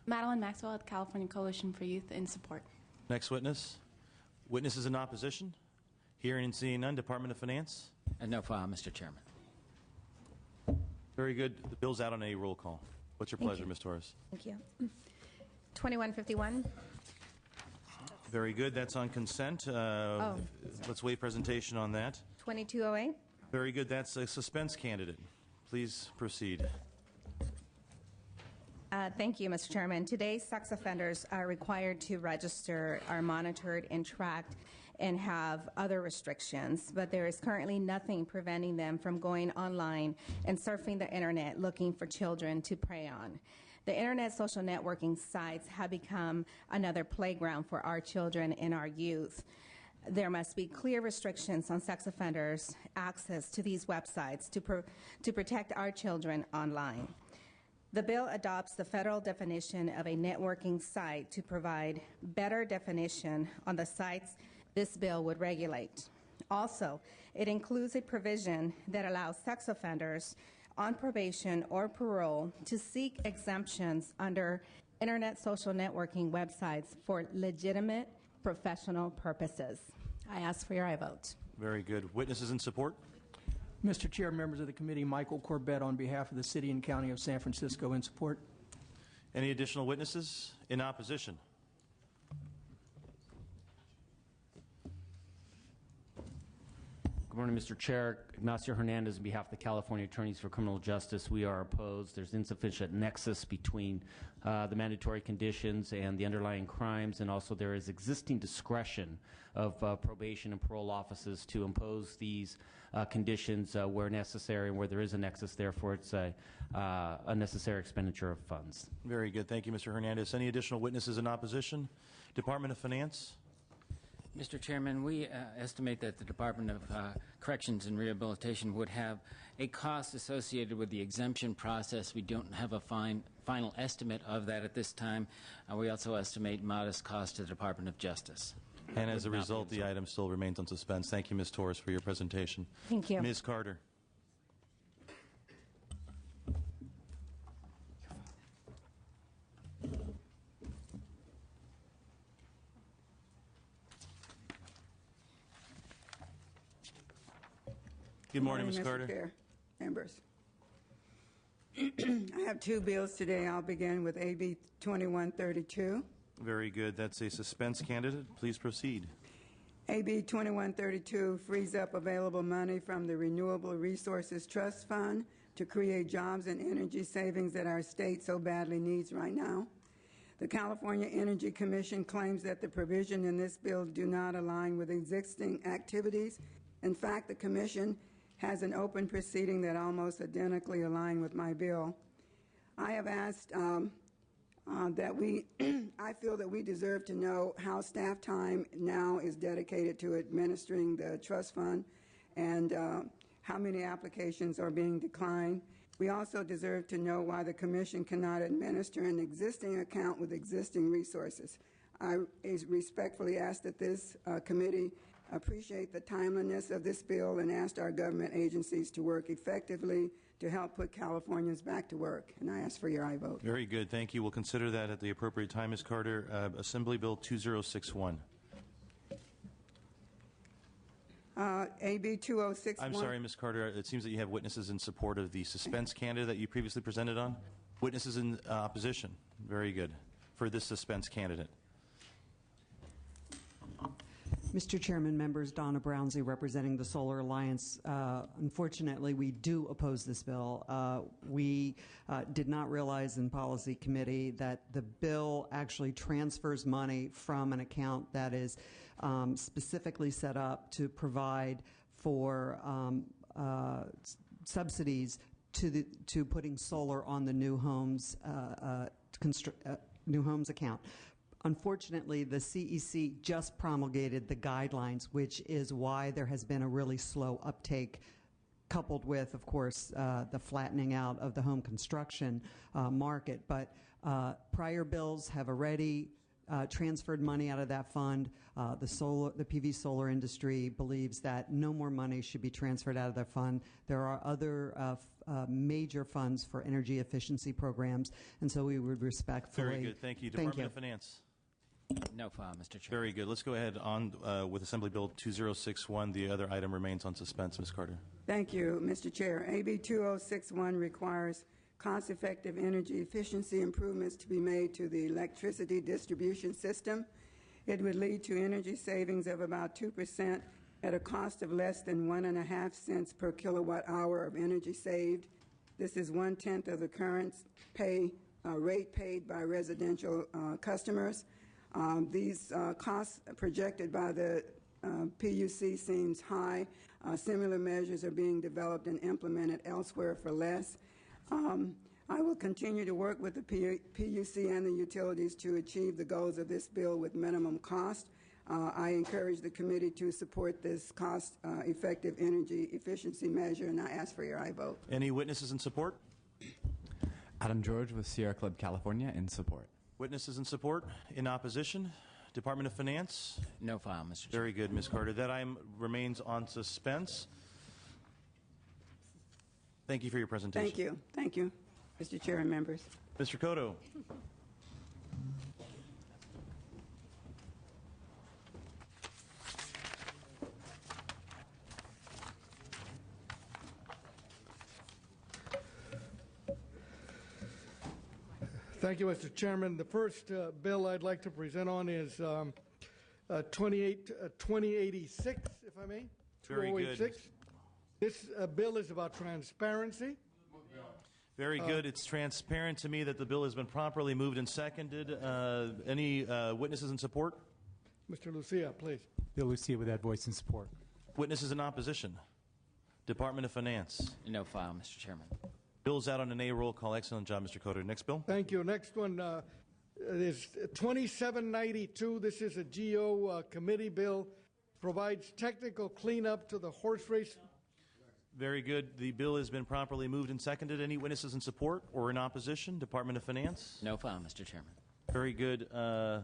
Madeline Maxwell at the California Coalition for Youth in support. Next witness. Witnesses in opposition? Hearing and seeing none. Department of Finance? No file, Mr. Chairman. Very good. The bill's out on a roll call. What's your pleasure, Ms. Torres? Thank you. 2151. Very good. That's on consent. Let's wait presentation on that. 2208. Very good. That's a suspense candidate. Please proceed. Thank you, Mr. Chairman. Today, sex offenders are required to register, are monitored and tracked, and have other restrictions, but there is currently nothing preventing them from going online and surfing the internet looking for children to prey on. The internet social networking sites have become another playground for our children and our youth. There must be clear restrictions on sex offenders' access to these websites to protect our children online. The bill adopts the federal definition of a networking site to provide better definition on the sites this bill would regulate. Also, it includes a provision that allows sex offenders on probation or parole to seek exemptions under internet social networking websites for legitimate professional purposes. I ask for your aye vote. Very good. Witnesses in support? Mr. Chair, members of the committee, Michael Corbett on behalf of the City and County of San Francisco in support. Any additional witnesses in opposition? Good morning, Mr. Chair. Ignacio Hernandez on behalf of the California Attorneys for Criminal Justice. We are opposed. There's insufficient nexus between the mandatory conditions and the underlying crimes, and also there is existing discretion of probation and parole offices to impose these conditions where necessary and where there is a nexus. Therefore, it's a unnecessary expenditure of funds. Very good. Thank you, Mr. Hernandez. Any additional witnesses in opposition? Department of Finance? Mr. Chairman, we estimate that the Department of Corrections and Rehabilitation would have a cost associated with the exemption process. We don't have a final estimate of that at this time. We also estimate modest cost to the Department of Justice. And as a result, the item still remains on suspense. Thank you, Ms. Torres, for your presentation. Thank you. Ms. Carter. Good morning, Ms. Carter. Mr. Chair, members. I have two bills today. I'll begin with AB 2132. Very good. That's a suspense candidate. Please proceed. AB 2132 frees up available money from the Renewable Resources Trust Fund to create jobs and energy savings that our state so badly needs right now. The California Energy Commission claims that the provision in this bill do not align with existing activities. In fact, the Commission has an open proceeding that almost identically align with my bill. I have asked I feel that we deserve to know how staff time now is dedicated to administering the trust fund and how many applications are being declined. We also deserve to know why the Commission cannot administer an existing account with existing resources. I respectfully ask that this committee appreciate the timeliness of this bill and ask our government agencies to work effectively to help put Californians back to work. And I ask for your aye vote. Very good. Thank you. We'll consider that at the appropriate time, Ms. Carter. Assembly Bill 2061. AB 2061. I'm sorry, Ms. Carter. It seems that you have witnesses in support of the suspense candidate that you previously presented on. Witnesses in opposition. Very good. For this suspense candidate. Mr. Chairman, members, Donna Brownsley representing the Solar Alliance. Unfortunately, we do oppose this bill. We did not realize in Policy Committee that the bill actually transfers money from an account that is specifically set up to provide for subsidies to putting solar on the new homes account. Unfortunately, the CEC just promulgated the guidelines, which is why there has been a really slow uptake, coupled with, of course, the flattening out of the home construction market. But prior bills have already transferred money out of that fund. The PV solar industry believes that no more money should be transferred out of their fund. There are other major funds for energy efficiency programs, and so we would respectfully. Very good. Thank you. Department of Finance. No file, Mr. Chair. Very good. Let's go ahead on with Assembly Bill 2061. The other item remains on suspense. Ms. Carter. Thank you, Mr. Chair. AB 2061 requires cost-effective energy efficiency improvements to be made to the electricity distribution system. It would lead to energy savings of about 2% at a cost of less than 1.5 cents per kilowatt hour of energy saved. This is 1/10 of the current rate paid by residential customers. These costs projected by the PUC seems high. Similar measures are being developed and implemented elsewhere for less. I will continue to work with the PUC and the utilities to achieve the goals of this bill with minimum cost. I encourage the committee to support this cost-effective energy efficiency measure, and I ask for your aye vote. Any witnesses in support? Adam George with Sierra Club, California, in support. Witnesses in support. In opposition? Department of Finance? No file, Mr. Chair. Very good, Ms. Carter. That item remains on suspense. Thank you for your presentation. Thank you. Thank you, Mr. Chair and members. Mr. Cotto. Thank you, Mr. Chairman. The first bill I'd like to present on is 2086, if I may. Very good. This bill is about transparency. Very good. It's transparent to me that the bill has been properly moved and seconded. Any witnesses in support? Mr. Lucia, please. Bill Lucia with that voice in support. Witnesses in opposition? Department of Finance? No file, Mr. Chairman. Bill's out on an A roll call. Excellent job, Mr. Cotter. Next bill. Thank you. Next one is 2792. This is a GO committee bill. Provides technical cleanup to the horse race. Very good. The bill has been properly moved and seconded. Any witnesses in support or in opposition? Department of Finance? No file, Mr. Chairman. Very good. The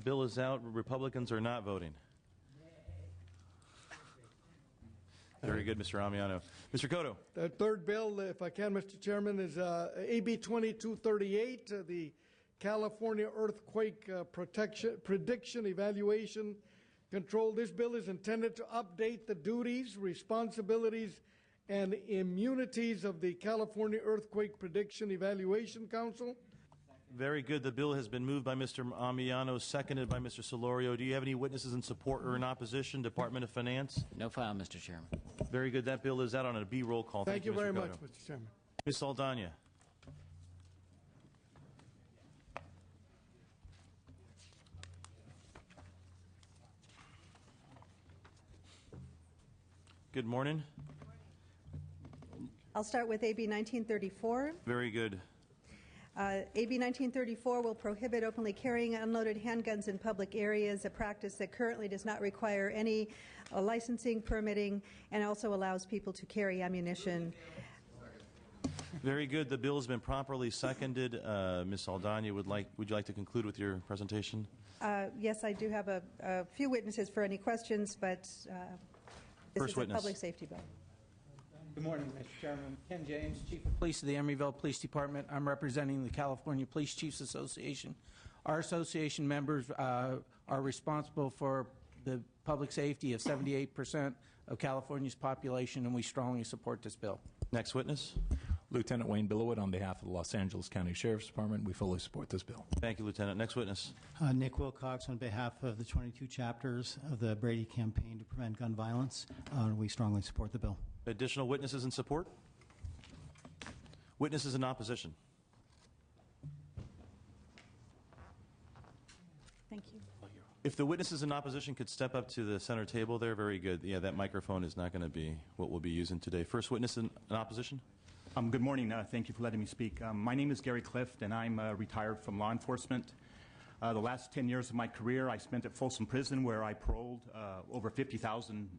bill is out. Republicans are not voting. Very good, Mr. Amiano. Mr. Cotto. The third bill, if I can, Mr. Chairman, is AB 2238, the California Earthquake Prediction Evaluation Control. This bill is intended to update the duties, responsibilities, and immunities of the California Earthquake Prediction Evaluation Council. Very good. The bill has been moved by Mr. Amiano, seconded by Mr. Solorio. Do you have any witnesses in support or in opposition? Department of Finance? No file, Mr. Chairman. Very good. That bill is out on a B roll call. Thank you Mr. very Cotto. much, Mr. Chairman. Ms. Saldana. Good morning. I'll start with AB 1934. Very good. AB 1934 will prohibit openly carrying unloaded handguns in public areas, a practice that currently does not require any licensing, permitting, and also allows people to carry ammunition. Very good. The bill has been properly seconded. Ms. Saldana, would you like to conclude with your presentation? Yes, I do have a few witnesses for any questions, but this First is witness. a public safety bill. Good morning, Mr. Chairman. Ken James, Chief of Police of the Emeryville Police Department. I'm representing the California Police Chiefs Association. Our association members are responsible for the public safety of 78% of California's population, and we strongly support this bill. Next witness. Lieutenant Wayne Billowit on behalf of the Los Angeles County Sheriff's Department. We fully support this bill. Thank you, Lieutenant. Next witness. Nick Wilcox on behalf of the 22 chapters of the Brady Campaign to Prevent Gun Violence. We strongly support the bill. Additional witnesses in support? Witnesses in opposition? Thank you. If the witnesses in opposition could step up to the center table there, very good. Yeah, that microphone is not going to be what we'll be using today. First witness in opposition? Good morning. Thank you for letting me speak. My name is Gary Clift, and I'm retired from law enforcement. The last 10 years of my career I spent at Folsom Prison, where I paroled over 50,000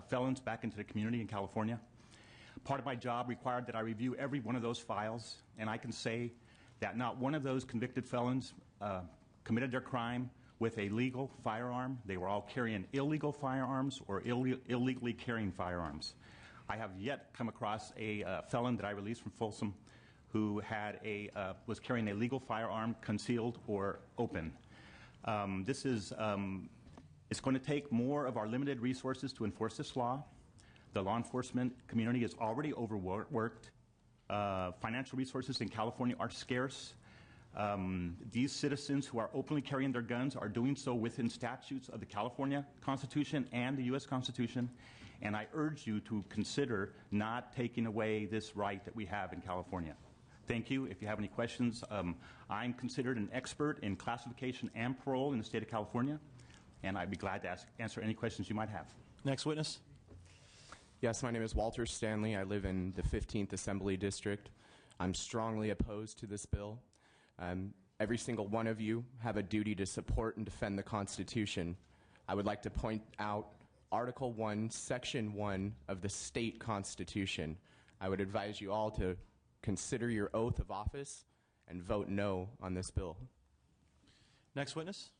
felons back into the community in California. Part of my job required that I review every one of those files, and I can say that not one of those convicted felons committed their crime with a legal firearm. They were all carrying illegal firearms or illegally carrying firearms. I have yet come across a felon that I released from Folsom who had was carrying a legal firearm concealed or open. It's going to take more of our limited resources to enforce this law. The law enforcement community is already overworked. Financial resources in California are scarce. These citizens who are openly carrying their guns are doing so within statutes of the California Constitution and the U.S. Constitution. And I urge you to consider not taking away this right that we have in California. Thank you. If you have any questions, I'm considered an expert in classification and parole in the state of California, and I'd be glad to answer any questions you might have. Next witness. Yes, my name is Walter Stanley. I live in the 15th Assembly District. I'm strongly opposed to this bill. Every single one of you have a duty to support and defend the Constitution. I would like to point out Article 1, Section 1 of the state Constitution. I would advise you all to consider your oath of office and vote no on this bill. Next witness.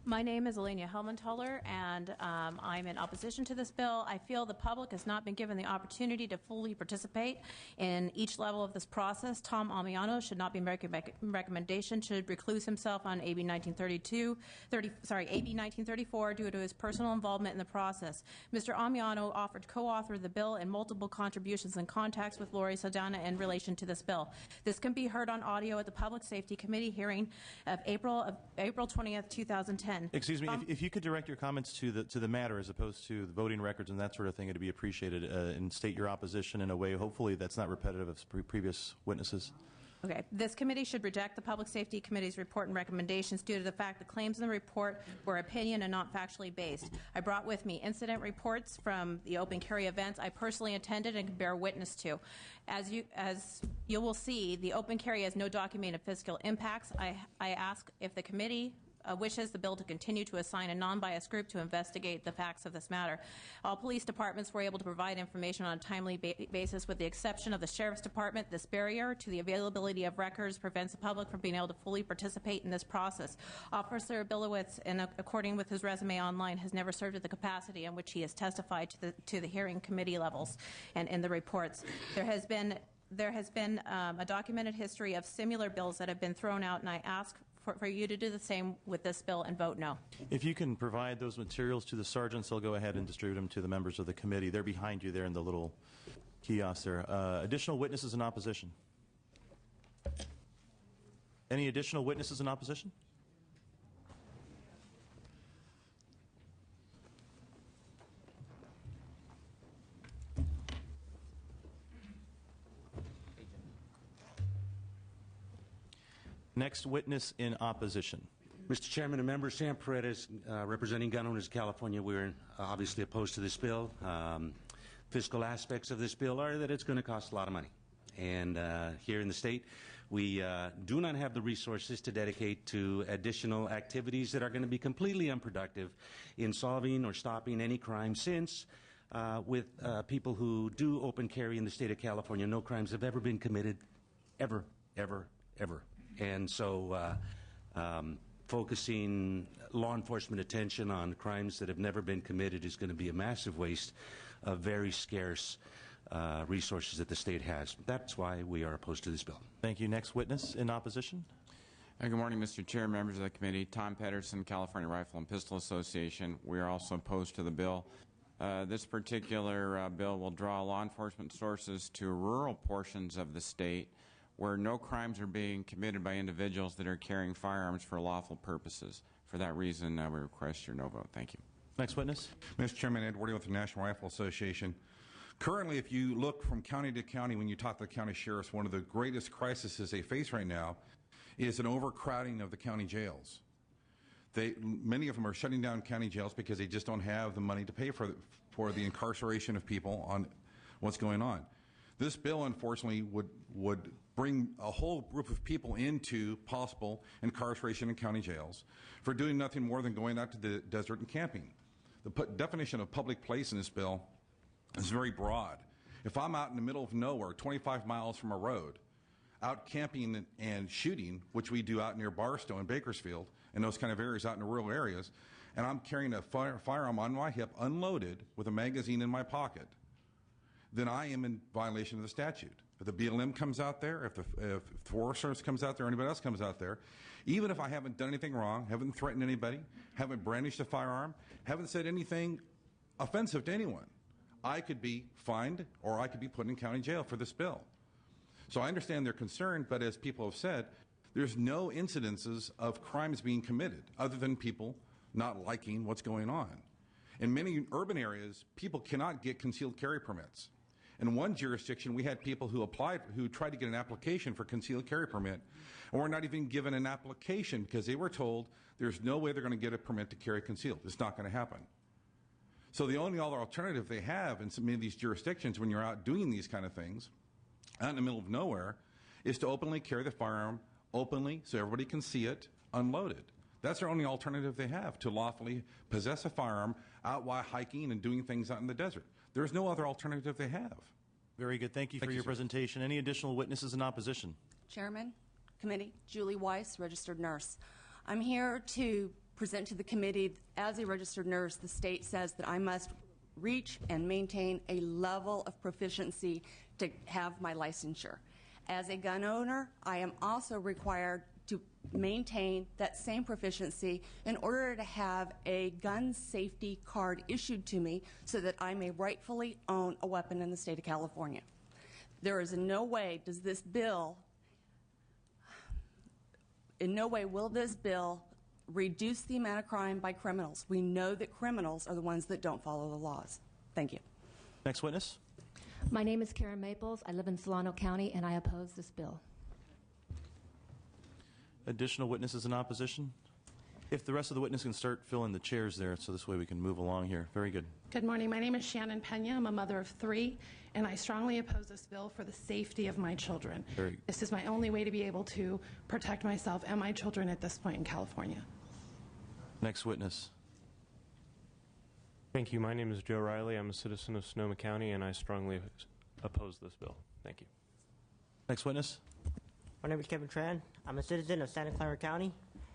My name is Elena Helmenthaler, and I'm in opposition to this bill. I feel the public has not been given the opportunity to fully participate in each level of this process. Tom Amiano should not be making recommendation, should recluse himself on AB 1934 due to his personal involvement in the process. Mr. Amiano offered to co-author the bill and multiple contributions and contacts with Lori Saldana in relation to this bill. This can be heard on audio at the Public Safety Committee hearing of April 20th, 2010. Excuse me, if you could direct your comments to the matter as opposed to the voting records and that sort of thing, it'd be appreciated, and state your opposition in a way, hopefully, that's not repetitive of previous witnesses. Okay. This committee should reject the Public Safety Committee's report and recommendations due to the fact the claims in the report were opinion and not factually based. I brought with me incident reports from the open carry events I personally attended and can bear witness to. As you will see, the open carry has no documented fiscal impacts. I ask if the committee wishes the bill to continue to assign a non-biased group to investigate the facts of this matter. All police departments were able to provide information on a timely basis with the exception of the Sheriff's Department. This barrier to the availability of records prevents the public from being able to fully participate in this process. Officer Billowitz, according with his resume online, has never served at the capacity in which he has testified to the hearing committee levels and in the reports. There has been a documented history of similar bills that have been thrown out, and I ask for you to do the same with this bill and vote no. If you can provide those materials to the sergeants, they'll go ahead and distribute them to the members of the committee. They're behind you there in the little kiosk there. Additional witnesses in opposition? Any additional witnesses in opposition? Next witness in opposition. Mr. Chairman and members, Sam Paredes, representing Gun Owners of California. We're obviously opposed to this bill. Fiscal aspects of this bill are that it's going to cost a lot of money. And here in the state, we do not have the resources to dedicate to additional activities that are going to be completely unproductive in solving or stopping any crime, since with people who do open carry in the state of California, no crimes have ever been committed, ever, ever, ever. And so focusing law enforcement attention on crimes that have never been committed is going to be a massive waste of very scarce resources that the state has. That's why we are opposed to this bill. Thank you. Next witness in opposition. Good morning, Mr. Chair, members of the committee. Tom Pedersen, California Rifle and Pistol Association. We are also opposed to the bill. This particular bill will draw law enforcement sources to rural portions of the state where no crimes are being committed by individuals that are carrying firearms for lawful purposes. For that reason, we request your no vote. Thank you. Next witness. Mr. Chairman, Ed Wardy with the National Rifle Association. Currently, if you look from county to county, when you talk to the county sheriffs, one of the greatest crises they face right now is an overcrowding of the county jails. Many of them are shutting down county jails because they just don't have the money to pay for the incarceration of people on what's going on. This bill, unfortunately, would bring a whole group of people into possible incarceration in county jails for doing nothing more than going out to the desert and camping. The definition of public place in this bill is very broad. If I'm out in the middle of nowhere, 25 miles from a road, out camping and shooting, which we do out near Barstow and Bakersfield and those kind of areas out in the rural areas, and I'm carrying a firearm on my hip unloaded with a magazine in my pocket, then I am in violation of the statute. If the BLM comes out there, if the Forest Service comes out there, or anybody else comes out there, even if I haven't done anything wrong, haven't threatened anybody, haven't brandished a firearm, haven't said anything offensive to anyone, I could be fined or I could be put in county jail for this bill. So I understand their concern, but as people have said, there's no incidences of crimes being committed other than people not liking what's going on. In many urban areas, people cannot get concealed carry permits. In one jurisdiction, we had people who tried to get an application for concealed carry permit, and were not even given an application because they were told there's no way they're going to get a permit to carry concealed. It's not going to happen. So the only other alternative they have in many of these jurisdictions when you're out doing these kind of things, out in the middle of nowhere, is to openly carry the firearm openly so everybody can see it unloaded. That's their only alternative they have, to lawfully possess a firearm out while hiking and doing things out in the desert. There's no other alternative they have. Very good. Thank you for your presentation. Any additional witnesses in opposition? Chairman, committee, Julie Weiss, registered nurse. I'm here to present to the committee, as a registered nurse, the state says that I must reach and maintain a level of proficiency to have my licensure. As a gun owner, I am also required to maintain that same proficiency in order to have a gun safety card issued to me so that I may rightfully own a weapon in the state of California. There is in no way will this bill reduce the amount of crime by criminals. We know that criminals are the ones that don't follow the laws. Thank you. Next witness. My name is Karen Maples. I live in Solano County, and I oppose this bill. Additional witnesses in opposition? If the rest of the witnesses can start filling the chairs there, so this way we can move along here. Very good. Good morning. My name is Shannon Pena. I'm a mother of 3, and I strongly oppose this bill for the safety of my children. This is my only way to be able to protect myself and my children at this point in California. Next witness. Thank you. My name is Joe Riley. I'm a citizen of Sonoma County, and I strongly oppose this bill. Thank you. Next witness. My name is Kevin Tran. I'm a citizen of Santa Clara County,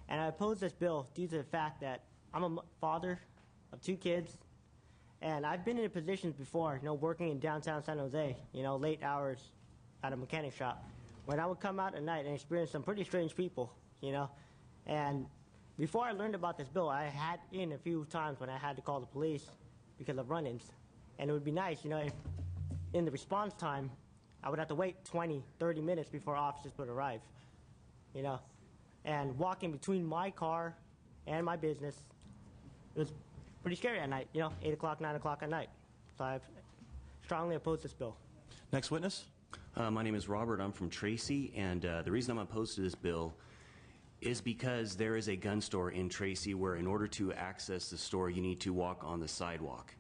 and I oppose this bill due to the fact that I'm a father of 2 kids, and I've been in positions before, working in downtown San Jose, late hours at a mechanic shop, when I would come out at night and experience some pretty strange people, And before I learned about this bill, I had in a few times when I had to call the police because of run-ins. And it would be nice, you know, if in the response time, I would have to wait 20, 30 minutes before officers would arrive, you know. And walking between my car and my business, it was pretty scary at night, you know, 8 o'clock, 9 o'clock at night. So I strongly oppose this bill. Next witness. My name is Robert. I'm from Tracy, and the reason I'm opposed to this bill is because there is a gun store in Tracy where in order to access the store, you need to walk on the sidewalk.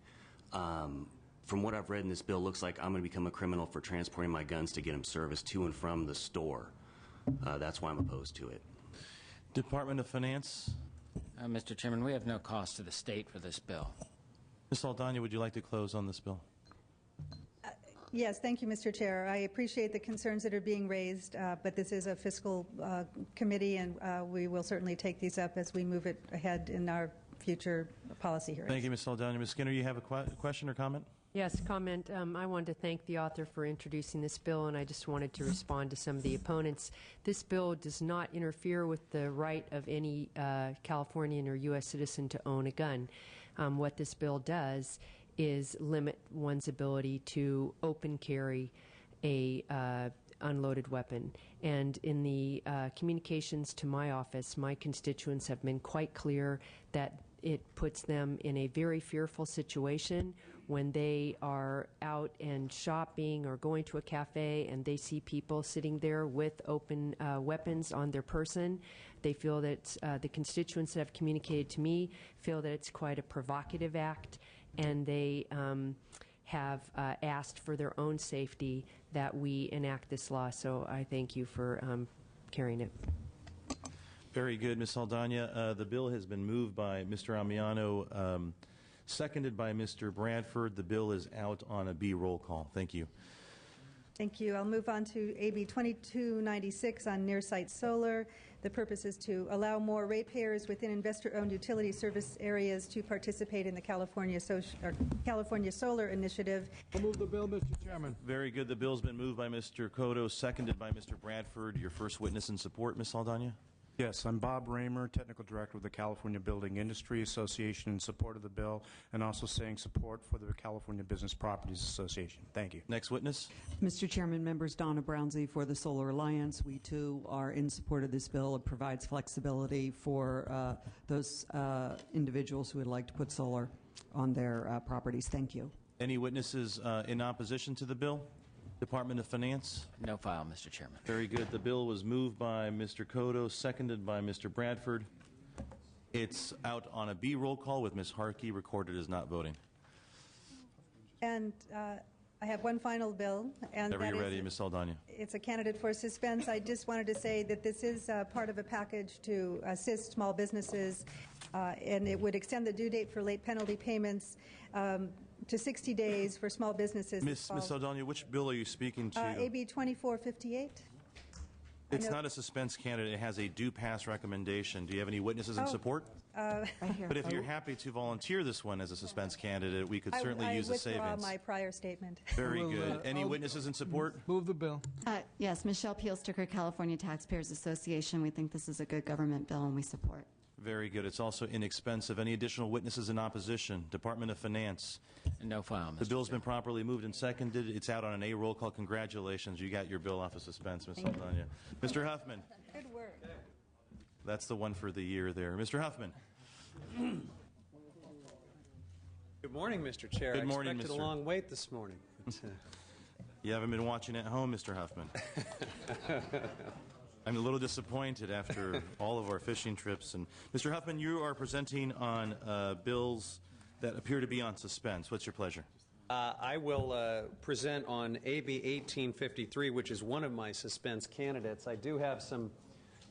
From what I've read in this bill, it looks like I'm going to become a criminal for transporting my guns to get them serviced to and from the store. That's why I'm opposed to it. Department of Finance. Mr. Chairman, we have no cost to the state for this bill. Ms. Saldana, would you like to close on this bill? Yes, thank you, Mr. Chair. I appreciate the concerns that are being raised, but this is a fiscal committee, and we will certainly take these up as we move it ahead in our future policy hearings. Thank you, Ms. Saldana. Ms. Skinner, you have a question or comment? Yes, comment. I wanted to thank the author for introducing this bill, and I just wanted to respond to some of the opponents. This bill does not interfere with the right of any Californian or U.S. citizen to own a gun. What this bill does is limit one's ability to open carry a unloaded weapon. And in the communications to my office, my constituents have been quite clear that it puts them in a very fearful situation when they are out and shopping or going to a cafe and they see people sitting there with open weapons on their person. They feel that the constituents that have communicated to me feel that it's quite a provocative act, and they have asked for their own safety that we enact this law. So I thank you for carrying it. Very good, Ms. Saldana. The bill has been moved by Mr. Amiano, seconded by Mr. Bradford. The bill is out on a B roll call. Thank you. Thank you. I'll move on to AB 2296 on near-site solar. The purpose is to allow more ratepayers within investor-owned utility service areas to participate in the California Solar Initiative. I'll move the bill, Mr. Chairman. Very good. The bill's been moved by Mr. Cotto, seconded by Mr. Bradford. Your first witness in support, Ms. Saldana? Yes, I'm Bob Raymer, Technical Director of the California Building Industry Association, in support of the bill, and also saying support for the California Business Properties Association. Thank you. Next witness. Mr. Chairman, members, Donna Brownsey for the Solar Alliance. We, too, are in support of this bill. It provides flexibility for those individuals who would like to put solar on their properties. Thank you. Any witnesses in opposition to the bill? Department of Finance? No file, Mr. Chairman. Very good. The bill was moved by Mr. Cotto, seconded by Mr. Bradford. It's out on a B roll call with Ms. Harkey recorded as not voting. And I have one final bill. And Whenever you're ready, Ms. Saldana. It's a candidate for suspense. I just wanted to say that this is part of a package to assist small businesses, and it would extend the due date for late penalty payments to 60 days for small businesses. Ms. Saldana, which bill are you speaking to? AB 2458. It's not a suspense candidate. It has a due pass recommendation. Do you have any witnesses in support? Right here. But if you're happy to volunteer this one as a suspense candidate, we could certainly use the savings. I withdraw my prior statement. Very good. Any witnesses in support? Move the bill. Yes, Michelle Peelsticker, California Taxpayers Association. We think this is a good government bill and we support. Very good. It's also inexpensive. Any additional witnesses in opposition? Department of Finance? No file, Mr. The bill's been properly moved and seconded. It's out on an A roll call. Congratulations. You got your bill off of suspense, Ms. Saldana. Mr. Huffman. Good work. That's the one for the year there. Mr. Huffman. Good morning, Mr. Chair. Good morning, I expected Mr. a long wait this morning. You haven't been watching at home, Mr. Huffman. I'm a little disappointed after all of our fishing trips. And Mr. Huffman, you are presenting on bills that appear to be on suspense. What's your pleasure? I will present on AB 1853, which is one of my suspense candidates. I do have some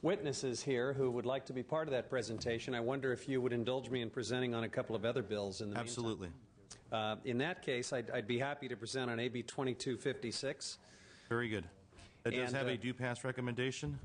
witnesses here who would like to be part of that presentation. I wonder if you would indulge me in presenting on a couple of other bills in the Absolutely. meantime. In that case, I'd be happy to present on AB 2256. Very good. It does have a due pass recommendation?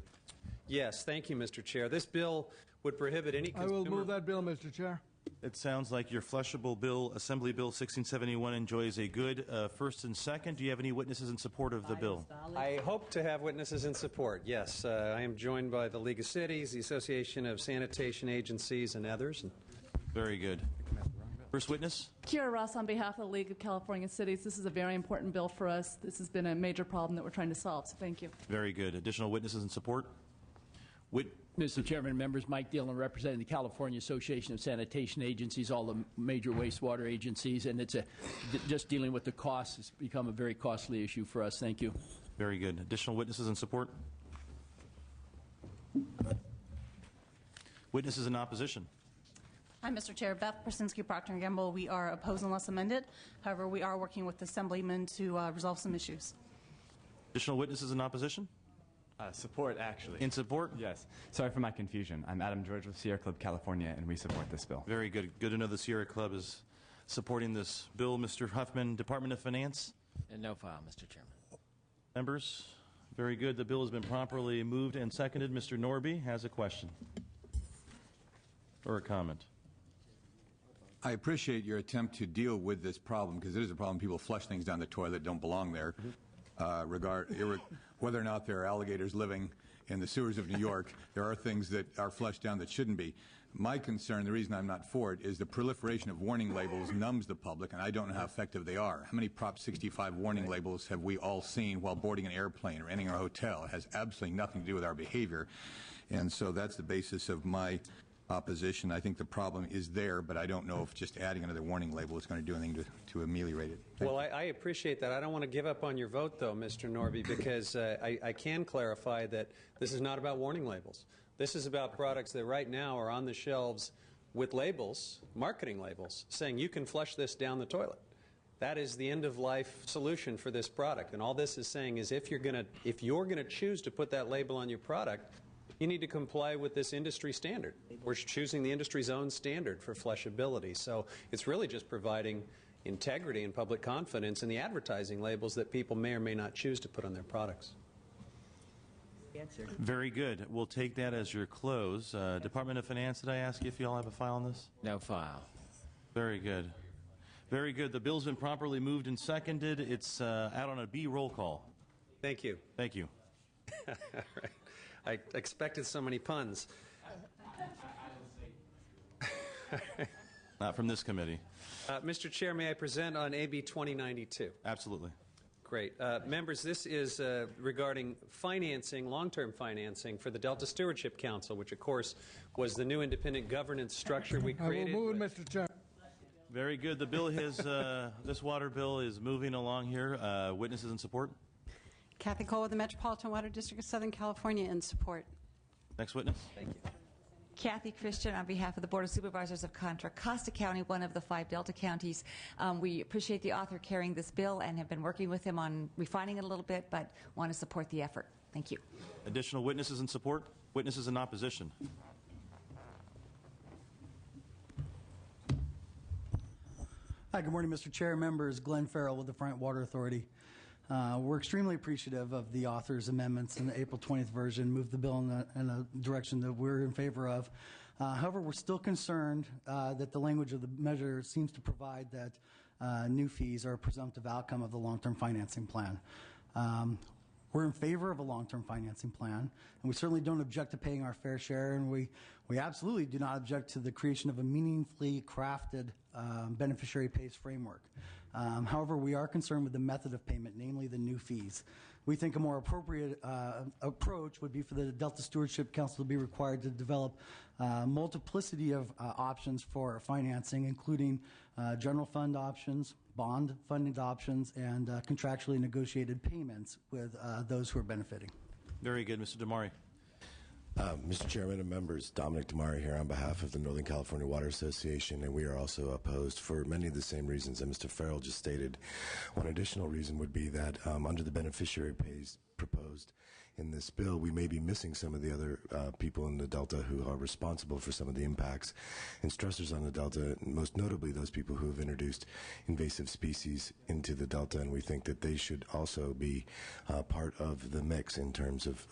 Yes, thank you, Mr. Chair. This bill would prohibit any I consumer... will move that bill, Mr. Chair. It sounds like your flushable bill, Assembly Bill 1671, enjoys a good first and second. Do you have any witnesses in support of the bill? I hope to have witnesses in support, yes. I am joined by the League of Cities, the Association of Sanitation Agencies, and others. Very good. First witness? Kira Ross on behalf of the League of California Cities. This is a very important bill for us. This has been a major problem that we're trying to solve, so thank you. Very good. Additional witnesses in support? Mr. Chairman, members, Mike Dillon representing the California Association of Sanitation Agencies, all the major wastewater agencies, and it's just dealing with the costs has become a very costly issue for us. Thank you. Very good. Additional witnesses in support? Witnesses in opposition? Hi, Mr. Chair. Beth Prasinski, Procter & Gamble. We are opposed unless amended. However, we are working with the Assemblyman to resolve some issues. Additional witnesses in opposition? Support, actually. In support? Yes. Sorry for my confusion. I'm Adam George with Sierra Club California, and we support this bill. Very good. Good to know the Sierra Club is supporting this bill. Mr. Huffman, Department of Finance? And no file, Mr. Chairman. Members? Very good. The bill has been properly moved and seconded. Mr. Norby has a question or a comment. I appreciate your attempt to deal with this problem, because it is a problem. People flush things down the toilet that don't belong there. Whether or not there are alligators living in the sewers of New York, there are things that are flushed down that shouldn't be. My concern, the reason I'm not for it, is the proliferation of warning labels numbs the public, and I don't know how effective they are. How many Prop 65 warning labels have we all seen while boarding an airplane or entering a hotel? It has absolutely nothing to do with our behavior, and so that's the basis of my opposition. I think the problem is there, but I don't know if just adding another warning label is going to do anything to ameliorate it. Well, I appreciate that. I don't want to give up on your vote, though, Mr. Norby, because I can clarify that this is not about warning labels. This is about products that right now are on the shelves with labels, marketing labels, saying you can flush this down the toilet. That is the end-of-life solution for this product. And all this is saying is if you're going to choose to put that label on your product, you need to comply with this industry standard. We're choosing the industry's own standard for flushability. So it's really just providing integrity and public confidence in the advertising labels that people may or may not choose to put on their products. Very good. We'll take that as your close. Department of Finance, did I ask you if you all have a file on this? No file. Very good. Very good. The bill's been properly moved and seconded. It's out on a B roll call. Thank you. Thank you. All right. I expected so many puns. Not from this committee. Mr. Chair, may I present on AB 2092? Absolutely. Great. Members, this is regarding financing, long-term financing for the Delta Stewardship Council, which, of course, was the new independent governance structure we created. I will move it, Mr. Chair. Very good. The bill has, this water bill is moving along here. Witnesses in support? Kathy Cole with the Metropolitan Water District of Southern California in support. Next witness. Thank you. Kathy Christian on behalf of the Board of Supervisors of Contra Costa County, one of the 5 Delta counties. We appreciate the author carrying this bill and have been working with him on refining it a little bit, but want to support the effort. Thank you. Additional witnesses in support? Witnesses in opposition? Hi, good morning, Mr. Chair, members. Glenn Farrell with the Front Water Authority. We're extremely appreciative of the author's amendments in the April 20th version, moved the bill in a direction that we're in favor of. However, we're still concerned that the language of the measure seems to provide that new fees are a presumptive outcome of the long-term financing plan. We're in favor of a long-term financing plan, and we certainly don't object to paying our fair share, and we absolutely do not object to the creation of a meaningfully crafted beneficiary pays framework. However, we are concerned with the method of payment, namely the new fees. We think a more appropriate approach would be for the Delta Stewardship Council to be required to develop multiplicity of options for financing, including general fund options, bond funded options, and contractually negotiated payments with those who are benefiting. Very good. Mr. Damari. Mr. Chairman and members, Dominic Damari here on behalf of the Northern California Water Association, and we are also opposed for many of the same reasons that Mr. Farrell just stated. One additional reason would be that under the beneficiary pays proposed in this bill, we may be missing some of the other people in the Delta who are responsible for some of the impacts and stressors on the Delta, most notably those people who have introduced invasive species into the Delta, and we think that they should also be part of the mix in terms of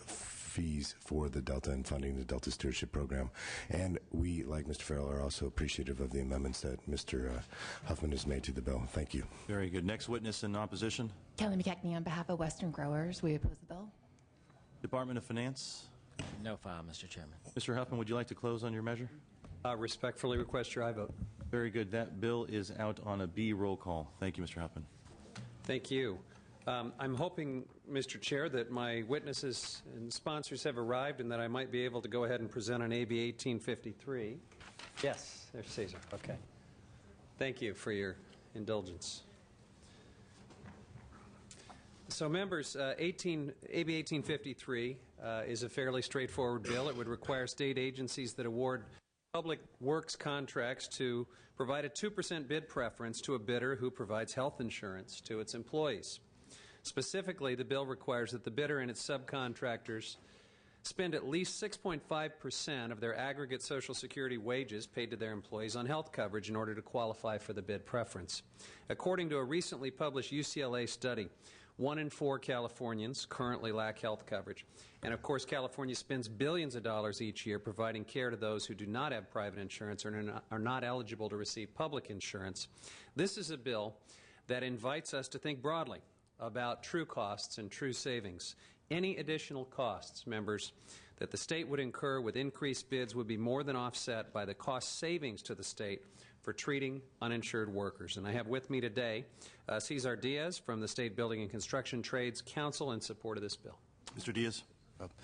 fees for the Delta and funding the Delta Stewardship Program. And we, like Mr. Farrell, are also appreciative of the amendments that Mr. Huffman has made to the bill. Thank you. Very good. Next witness in opposition. Kelly McKechnie on behalf of Western Growers. We oppose the bill. Department of Finance. No file, Mr. Chairman. Mr. Huffman, would you like to close on your measure? Respectfully request your aye vote. Very good. That bill is out on a B roll call. Thank you, Mr. Huffman. Thank you. I'm hoping, Mr. Chair, that my witnesses and sponsors have arrived and that I might be able to go ahead and present on AB 1853. Yes, there's Caesar. Okay. Thank you for your indulgence. So, members, AB 1853 is a fairly straightforward bill. It would require state agencies that award public works contracts to provide a 2% bid preference to a bidder who provides health insurance to its employees. Specifically, the bill requires that the bidder and its subcontractors spend at least 6.5% of their aggregate Social Security wages paid to their employees on health coverage in order to qualify for the bid preference. According to a recently published UCLA study, 1 in 4 Californians currently lack health coverage. And of course, California spends billions of dollars each year providing care to those who do not have private insurance or are not eligible to receive public insurance. This is a bill that invites us to think broadly about true costs and true savings. Any additional costs, members, that the state would incur with increased bids would be more than offset by the cost savings to the state for treating uninsured workers. And I have with me today Cesar Diaz from the State Building and Construction Trades Council in support of this bill. Mr. Diaz.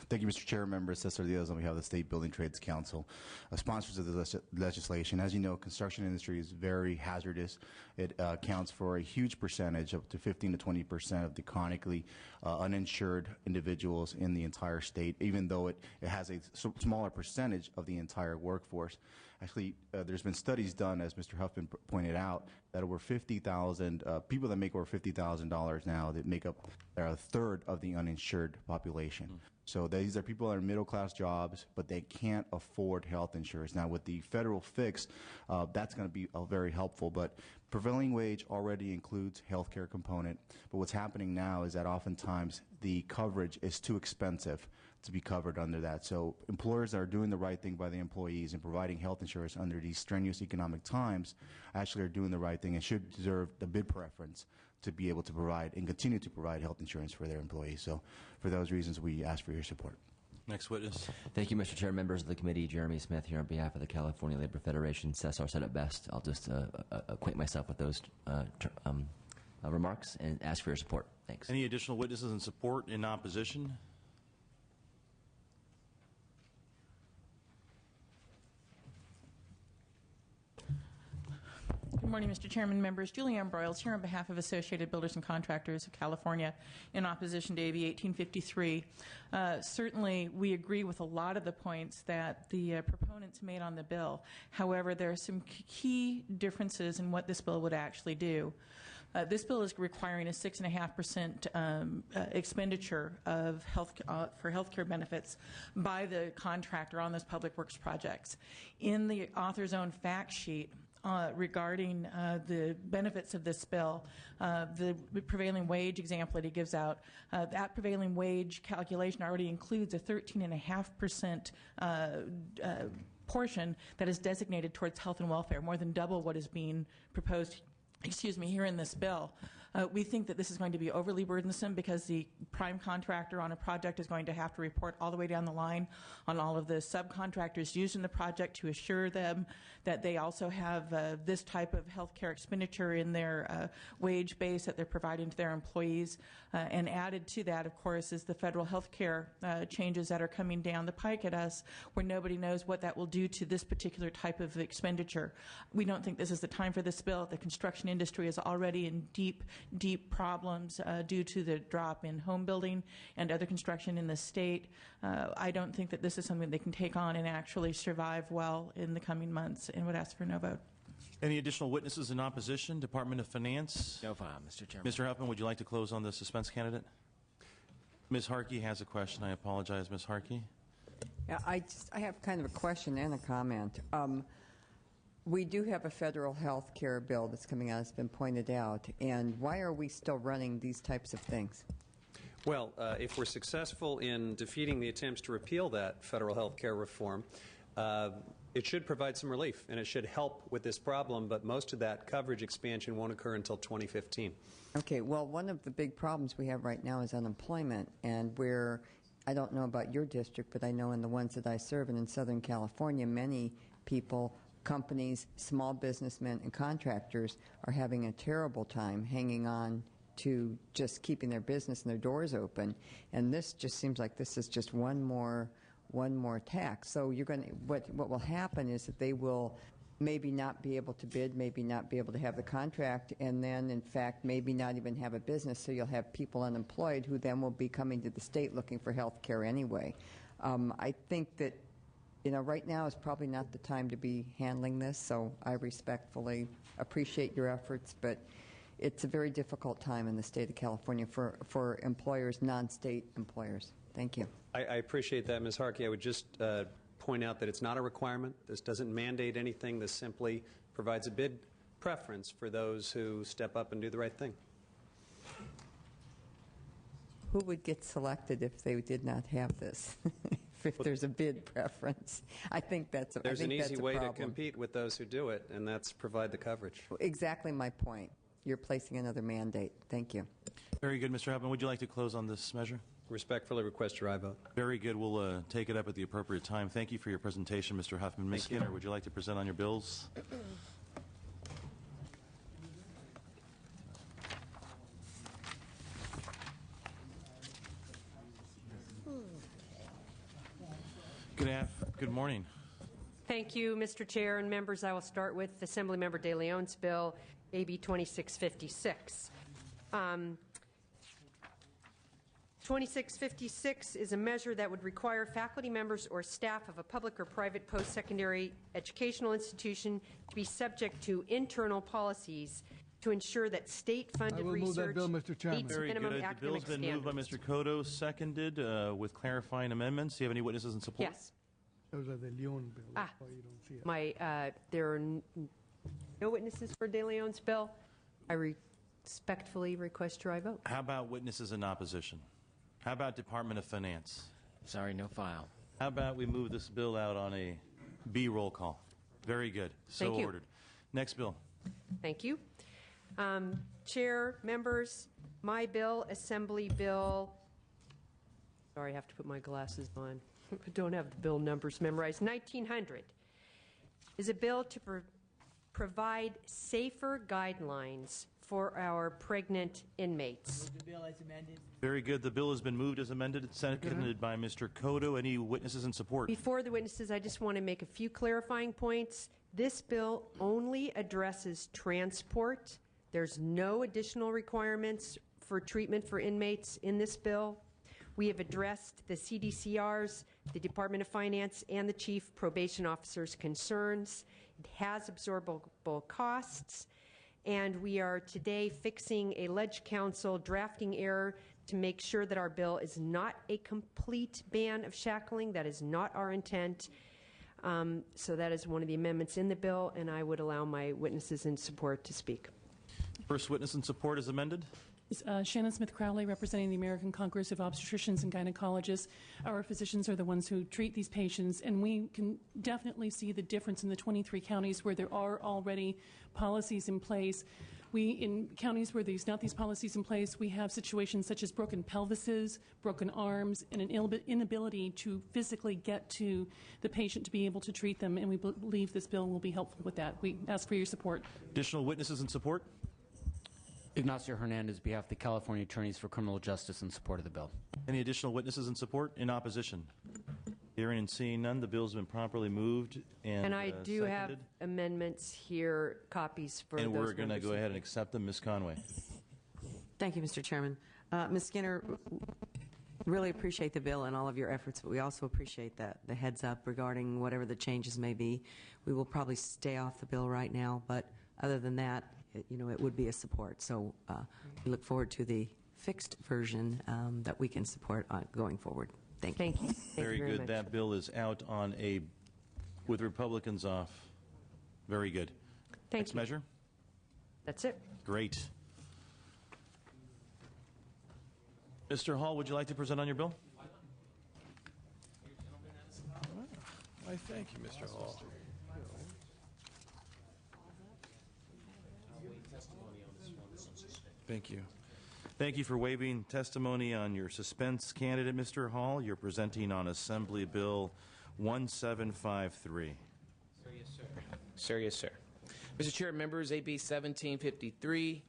Thank you, Mr. Chair. Members, Cesar Diaz on behalf of the State Building Trades Council, sponsors of the legislation. As you know, construction industry is very hazardous. It accounts for a huge percentage, up to 15 to 20% of the chronically uninsured individuals in the entire state, even though it has a smaller percentage of the entire workforce. Actually, there's been studies done, as Mr. Huffman pointed out, that over 50,000 people that make over $50,000 now that make up a third of the uninsured population. So these are people that are middle-class jobs, but they can't afford health insurance. Now, with the federal fix, that's going to be very helpful. But prevailing wage already includes health care component. But what's happening now is that oftentimes the coverage is too expensive to be covered under that. So employers that are doing the right thing by the employees and providing health insurance under these strenuous economic times actually are doing the right thing and should deserve the bid preference to be able to provide and continue to provide health insurance for their employees. So for those reasons, we ask for your support. Next witness. Thank you, Mr. Chair. Members of the committee, Jeremy Smith here on behalf of the California Labor Federation. Cesar said it best. I'll just acquaint myself with those remarks and ask for your support. Thanks. Any additional witnesses in support in opposition? Good morning, Mr. Chairman, members. Julianne Broyles here on behalf of Associated Builders and Contractors of California in opposition to AB 1853. Certainly, we agree with a lot of the points that the proponents made on the bill. However, there are some key differences in what this bill would actually do. This bill is requiring a 6.5% expenditure of for health care benefits by the contractor on those public works projects. In the author's own fact sheet, regarding the benefits of this bill, the prevailing wage example that he gives out, that prevailing wage calculation already includes a 13.5% portion that is designated towards health and welfare, more than double what is being proposed here in this bill. We think that this is going to be overly burdensome because the prime contractor on a project is going to have to report all the way down the line on all of the subcontractors used in the project to assure them that they also have this type of health care expenditure in their wage base that they're providing to their employees. And added to that, of course, is the federal health care changes that are coming down the pike at us, where nobody knows what that will do to this particular type of expenditure. We don't think this is the time for this bill. The construction industry is already in deep problems due to the drop in home building and other construction in the state. I don't think that this is something they can take on and actually survive well in the coming months, and would ask for no vote. Any additional witnesses in opposition? Department of Finance? No file, Mr. Chairman. Mr. Huffman, would you like to close on the suspense candidate? Ms. Harkey has a question. I apologize, Ms. Harkey. Yeah, I have kind of a question and a comment. We do have a federal health care bill that's coming out, it's been pointed out, and why are we still running these types of things? Well, if we're successful in defeating the attempts to repeal that federal health care reform, it should provide some relief, and it should help with this problem, but most of that coverage expansion won't occur until 2015. Okay, well, one of the big problems we have right now is unemployment, and I don't know about your district, but I know in the ones that I serve and in Southern California, many people, companies, small businessmen, and contractors are having a terrible time hanging on to just keeping their business and their doors open, and this just seems like this is just one more tax. So what will happen is that they will maybe not be able to bid, maybe not be able to have the contract, and then in fact maybe not even have a business, so you'll have people unemployed who then will be coming to the state looking for health care anyway. I think that right now is probably not the time to be handling this, so I respectfully appreciate your efforts, but it's a very difficult time in the state of California for employers, non-state employers. Thank you. I appreciate that, Ms. Harkey. I would just point out that it's not a requirement. This doesn't mandate anything. This simply provides a bid preference for those who step up and do the right thing. Who would get selected if they did not have this? If there's a bid preference, I think that's a There's an easy way problem. to compete with those who do it, and that's provide the coverage. Exactly my point. You're placing another mandate. Thank you. Very good, Mr. Huffman. Would you like to close on this measure? Respectfully request your aye vote. Very good. We'll take it up at the appropriate time. Thank you for your presentation, Mr. Huffman. Ms. Skinner, would you like to present on your bills? Good morning. Thank you, Mr. Chair and members. I will start with Assemblymember De Leon's bill, AB 2656. 2656 is a measure that would require faculty members or staff of a public or private post-secondary educational institution to be subject to internal policies to ensure that state-funded research meets minimum The academic bill's been moved by standards. Mr. Cotto, seconded with clarifying amendments. Do you have any witnesses in support? Yes. Those are the Leon bill. That's why you don't see it. There are no witnesses for De Leon's bill. I respectfully request your aye vote. How about witnesses in opposition? How about Department of Finance? Sorry, no file. How about we move this bill out on a B roll call? Very good. So Thank you. ordered. Next bill. Thank you. Chair, members, my bill, Assembly Bill, sorry, I have to put my glasses on. I don't have the bill numbers memorized. 1900 is a bill to provide safer guidelines for our pregnant inmates. The bill as amended. Very good. The bill has been moved as amended. It's seconded by Mr. Cotto. Any witnesses in support? Before the witnesses, I just want to make a few clarifying points. This bill only addresses transport. There's no additional requirements for treatment for inmates in this bill. We have addressed the CDCR's, the Department of Finance, and the Chief Probation Officer's concerns. It has absorbable costs, and we are today fixing a Ledge Council drafting error to make sure that our bill is not a complete ban of shackling. That is not our intent. So that is one of the amendments in the bill, and I would allow my witnesses in support to speak. First witness in support is amended. Shannon Smith Crowley, representing the American Congress of Obstetricians and Gynecologists. Our physicians are the ones who treat these patients, and we can definitely see the difference in the 23 counties where there are already policies in place. In counties where there's not these policies in place, we have situations such as broken pelvises, broken arms, and an inability to physically get to the patient to be able to treat them, and we believe this bill will be helpful with that. We ask for your support. Additional witnesses in support? Ignacio Hernandez, behalf of the California Attorneys for Criminal Justice, in support of the bill. Any additional witnesses in support? In opposition? Hearing and seeing none, the bill has been properly moved and I do have seconded. amendments here, copies for And those we're going to members. go ahead and accept them. Ms. Conway. Thank you, Mr. Chairman. Ms. Skinner, really appreciate the bill and all of your efforts, but we also appreciate the heads up regarding whatever the changes may be. We will probably stay off the bill right now, but other than that, it would be a support. So we look forward to the fixed version that we can support going forward. Thank you. Thank you. Very good. That bill is out on a, with Republicans off. Very good. Next measure? That's it. Great. Mr. Hall, would you like to present on your bill? Why, thank you, Mr. Hall. Thank you. Thank you for waiving testimony on your suspense candidate, Mr. Hall. You're presenting on Assembly Bill 1753. Yes, sir. Sir, yes, sir. Mr. Chair, members, AB 1753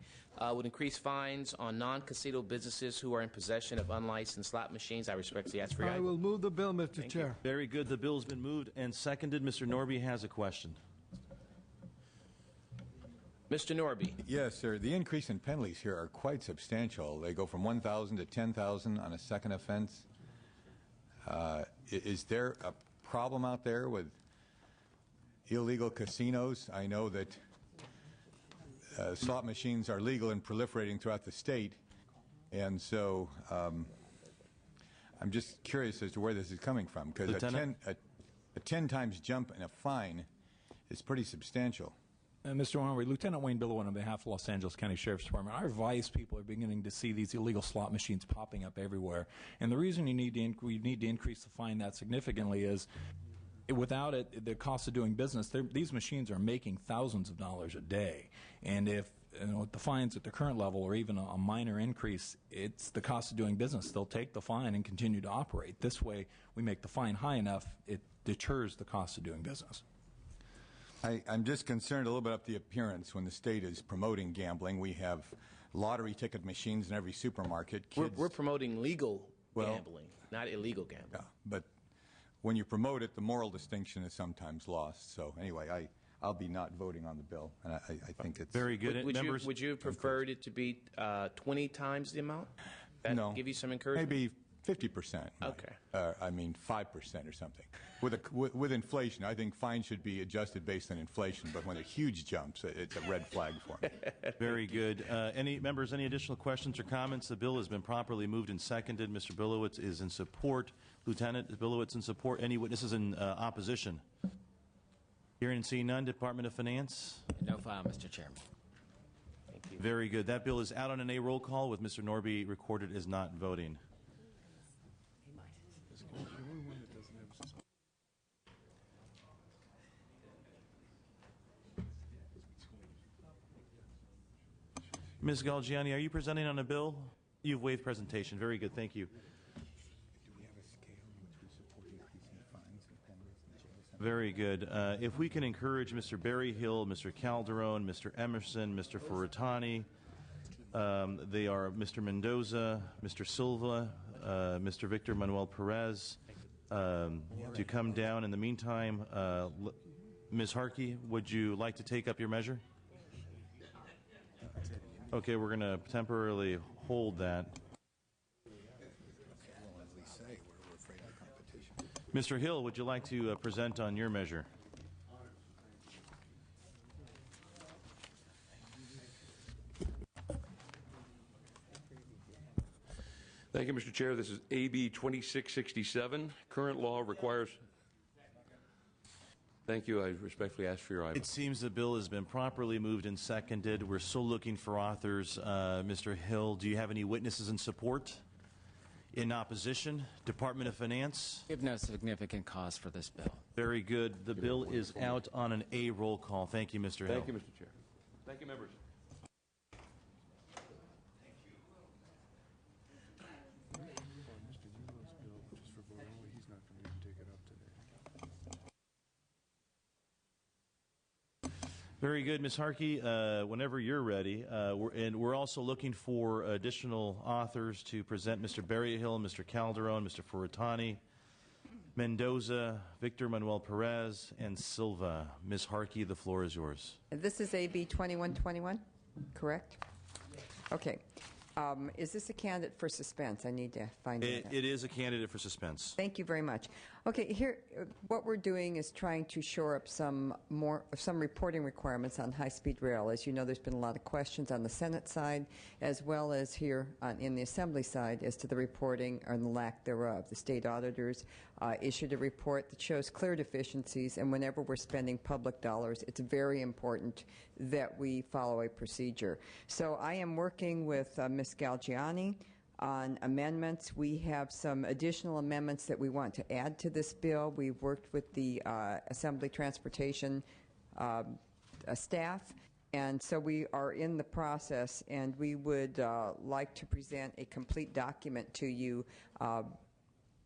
would increase fines on non-casino businesses who are in possession of unlicensed slot machines. I respectfully ask for your I will move the bill, Mr. Chair. Very good. The bill's been moved and seconded. Mr. Norby has a question. Mr. Norby. Yes, sir. The increase in penalties here are quite substantial. They go from $1,000 to $10,000 on a second offense. Is there a problem out there with illegal casinos? I know that slot machines are legal and proliferating throughout the state, and so I'm just curious as to where this is coming from, because a 10 times jump in a fine is pretty substantial. Mr. Norby, Lieutenant Wayne Billowan on behalf of Los Angeles County Sheriff's Department. Our vice people are beginning to see these illegal slot machines popping up everywhere, and the reason we need to increase the fine that significantly is without it, the cost of doing business, these machines are making thousands of dollars a day. And if the fines at the current level or even a minor increase, it's the cost of doing business. They'll take the fine and continue to operate. This way, we make the fine high enough, it deters the cost of doing business. I'm just concerned a little bit about the appearance when the state is promoting gambling. We have lottery ticket machines in every supermarket. We're promoting legal gambling, not illegal gambling. Yeah, but when you promote it, the moral distinction is sometimes lost. So anyway, I'll be not voting on the bill, and I think it's very good. Would you have preferred it to be 20 times the amount? No. Give you some encouragement? Maybe 50%. Okay. I mean 5% or something. With inflation, I think fines should be adjusted based on inflation, but when they're huge jumps, it's a red flag for me. Very good. Any additional questions or comments? The bill has been properly moved and seconded. Mr. Billowitz is in support. Lieutenant Billowitz in support. Any witnesses in opposition? Hearing and seeing none. Department of Finance? No file, Mr. Chairman. Thank you. Very good. That bill is out on an A roll call with Mr. Norby recorded as not voting. Ms. Galgiani, are you presenting on a bill? You've waived presentation. Very good. Thank you. Very good. If we can encourage Mr. Berryhill, Mr. Calderon, Mr. Emerson, Mr. Furutani, they are Mr. Mendoza, Mr. Silva, Mr. Victor Manuel Perez, to come down. In the meantime, Ms. Harkey, would you like to take up your measure? Okay, we're going to temporarily hold that. Mr. Hill, would you like to present on your measure? Thank you, Mr. Chair. This is AB 2667. Current law requires... Thank you. I respectfully ask for your item. It seems the bill has been properly moved and seconded. We're still looking for authors. Mr. Hill, do you have any witnesses in support? In opposition? Department of Finance? We have no significant cause for this bill. Very good. The bill is out on an A roll call. Thank you, Mr. Hill. Thank you, Mr. Chair. Thank you, members. Very good, Ms. Harkey. Whenever you're ready, we're also looking for additional authors to present: Mr. Berryhill, Mr. Calderon, Mr. Furutani, Mendoza, Victor Manuel Perez, and Silva. Ms. Harkey, the floor is yours. This is AB 2121, correct? Okay. Is this a candidate for suspense? I need to find out. It is a candidate for suspense. Thank you very much. Okay, here, what we're doing is trying to shore up some reporting requirements on high-speed rail. As you know, there's been a lot of questions on the Senate side, as well as here in the Assembly side, as to the reporting or the lack thereof. The state auditors issued a report that shows clear deficiencies, and whenever we're spending public dollars, it's very important that we follow a procedure. So I am working with Ms. Galgiani on amendments. We have some additional amendments that we want to add to this bill. We've worked with the Assembly Transportation staff, and so we are in the process, and we would like to present a complete document to you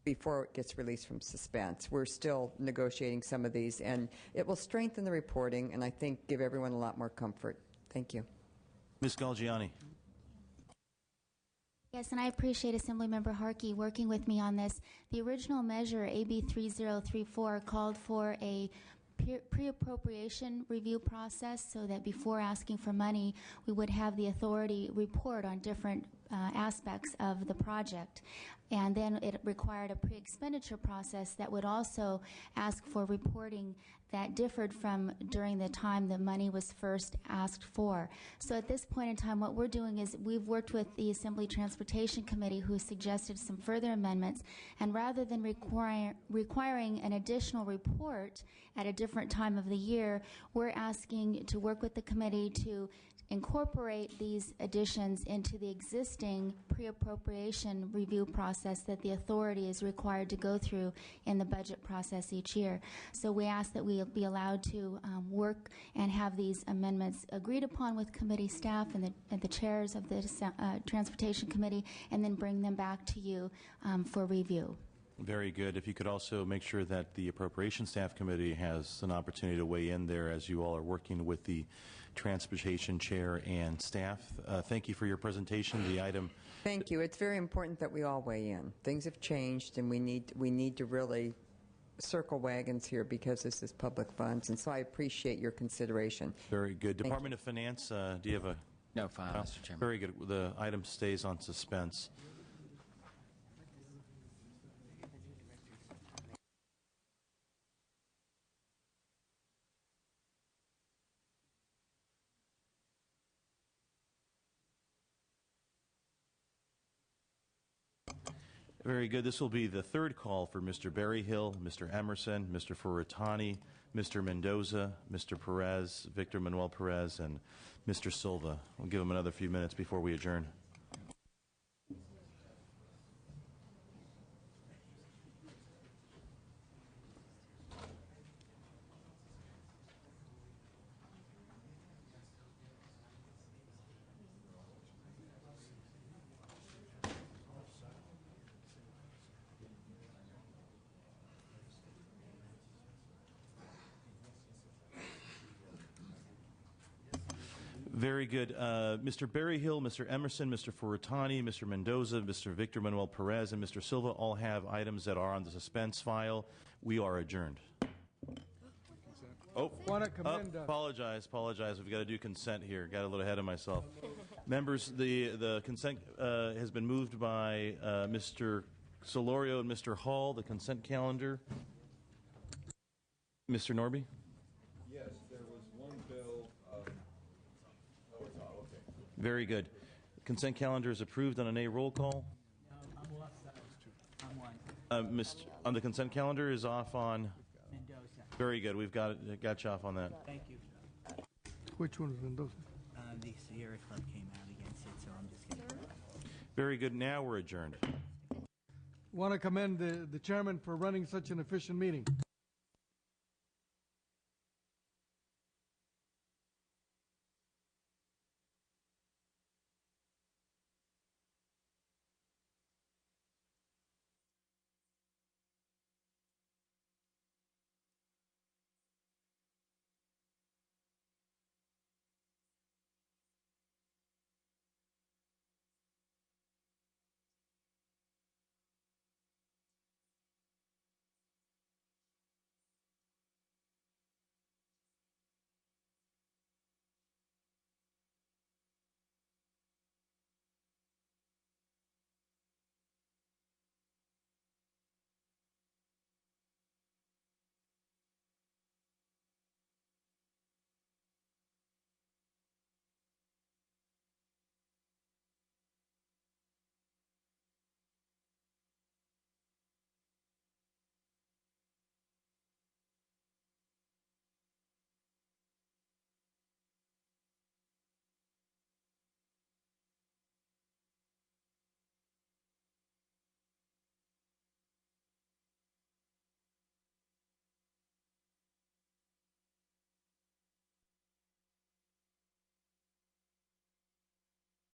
before it gets released from suspense. We're still negotiating some of these, and it will strengthen the reporting and I think give everyone a lot more comfort. Thank you. Ms. Galgiani. Yes, and I appreciate Assemblymember Harkey working with me on this. The original measure, AB 3034, called for a pre-appropriation review process so that before asking for money, we would have the authority report on different aspects of the project. And then it required a pre-expenditure process that would also ask for reporting that differed from during the time the money was first asked for. So at this point in time, what we're doing is we've worked with the Assembly Transportation Committee, who suggested some further amendments, and rather than requiring an additional report at a different time of the year, we're asking to work with the committee to incorporate these additions into the existing pre-appropriation review process that the authority is required to go through in the budget process each year. So we ask that we be allowed to work and have these amendments agreed upon with committee staff and the chairs of the Transportation Committee, and then bring them back to you for review. Very good. If you could also make sure that the Appropriations Staff Committee has an opportunity to weigh in there as you all are working with the Transportation Chair and staff. Thank you for your presentation. The item. Thank you. It's very important that we all weigh in. Things have changed, and we need to really circle wagons here because this is public funds, and so I appreciate your consideration. Very good. Department of Finance, do you have a... No file, Mr. Chairman. Very good. The item stays on suspense. Very good. This will be the third call for Mr. Berryhill, Mr. Emerson, Mr. Furutani, Mr. Mendoza, Mr. Perez, Victor Manuel Perez, and Mr. Silva. We'll give them another few minutes before we adjourn. Very good. Mr. Berryhill, Mr. Emerson, Mr. Furutani, Mr. Mendoza, Mr. Victor Manuel Perez, and Mr. Silva all have items that are on the suspense file. We are adjourned. Oh, apologize. We've got to do consent here. Got a little ahead of myself. Members, the consent has been moved by Mr. Solorio and Mr. Hall, the consent calendar. Mr. Norby? Yes, there was one bill. Very good. Consent calendar is approved on an A roll call. On the consent calendar is off on Mendoza. Very good. We've got you off on that. Thank you. Which one is Mendoza? The Sierra Club came out against it, so I'm just going to... Very good. Now we're adjourned. Want to commend the chairman for running such an efficient meeting.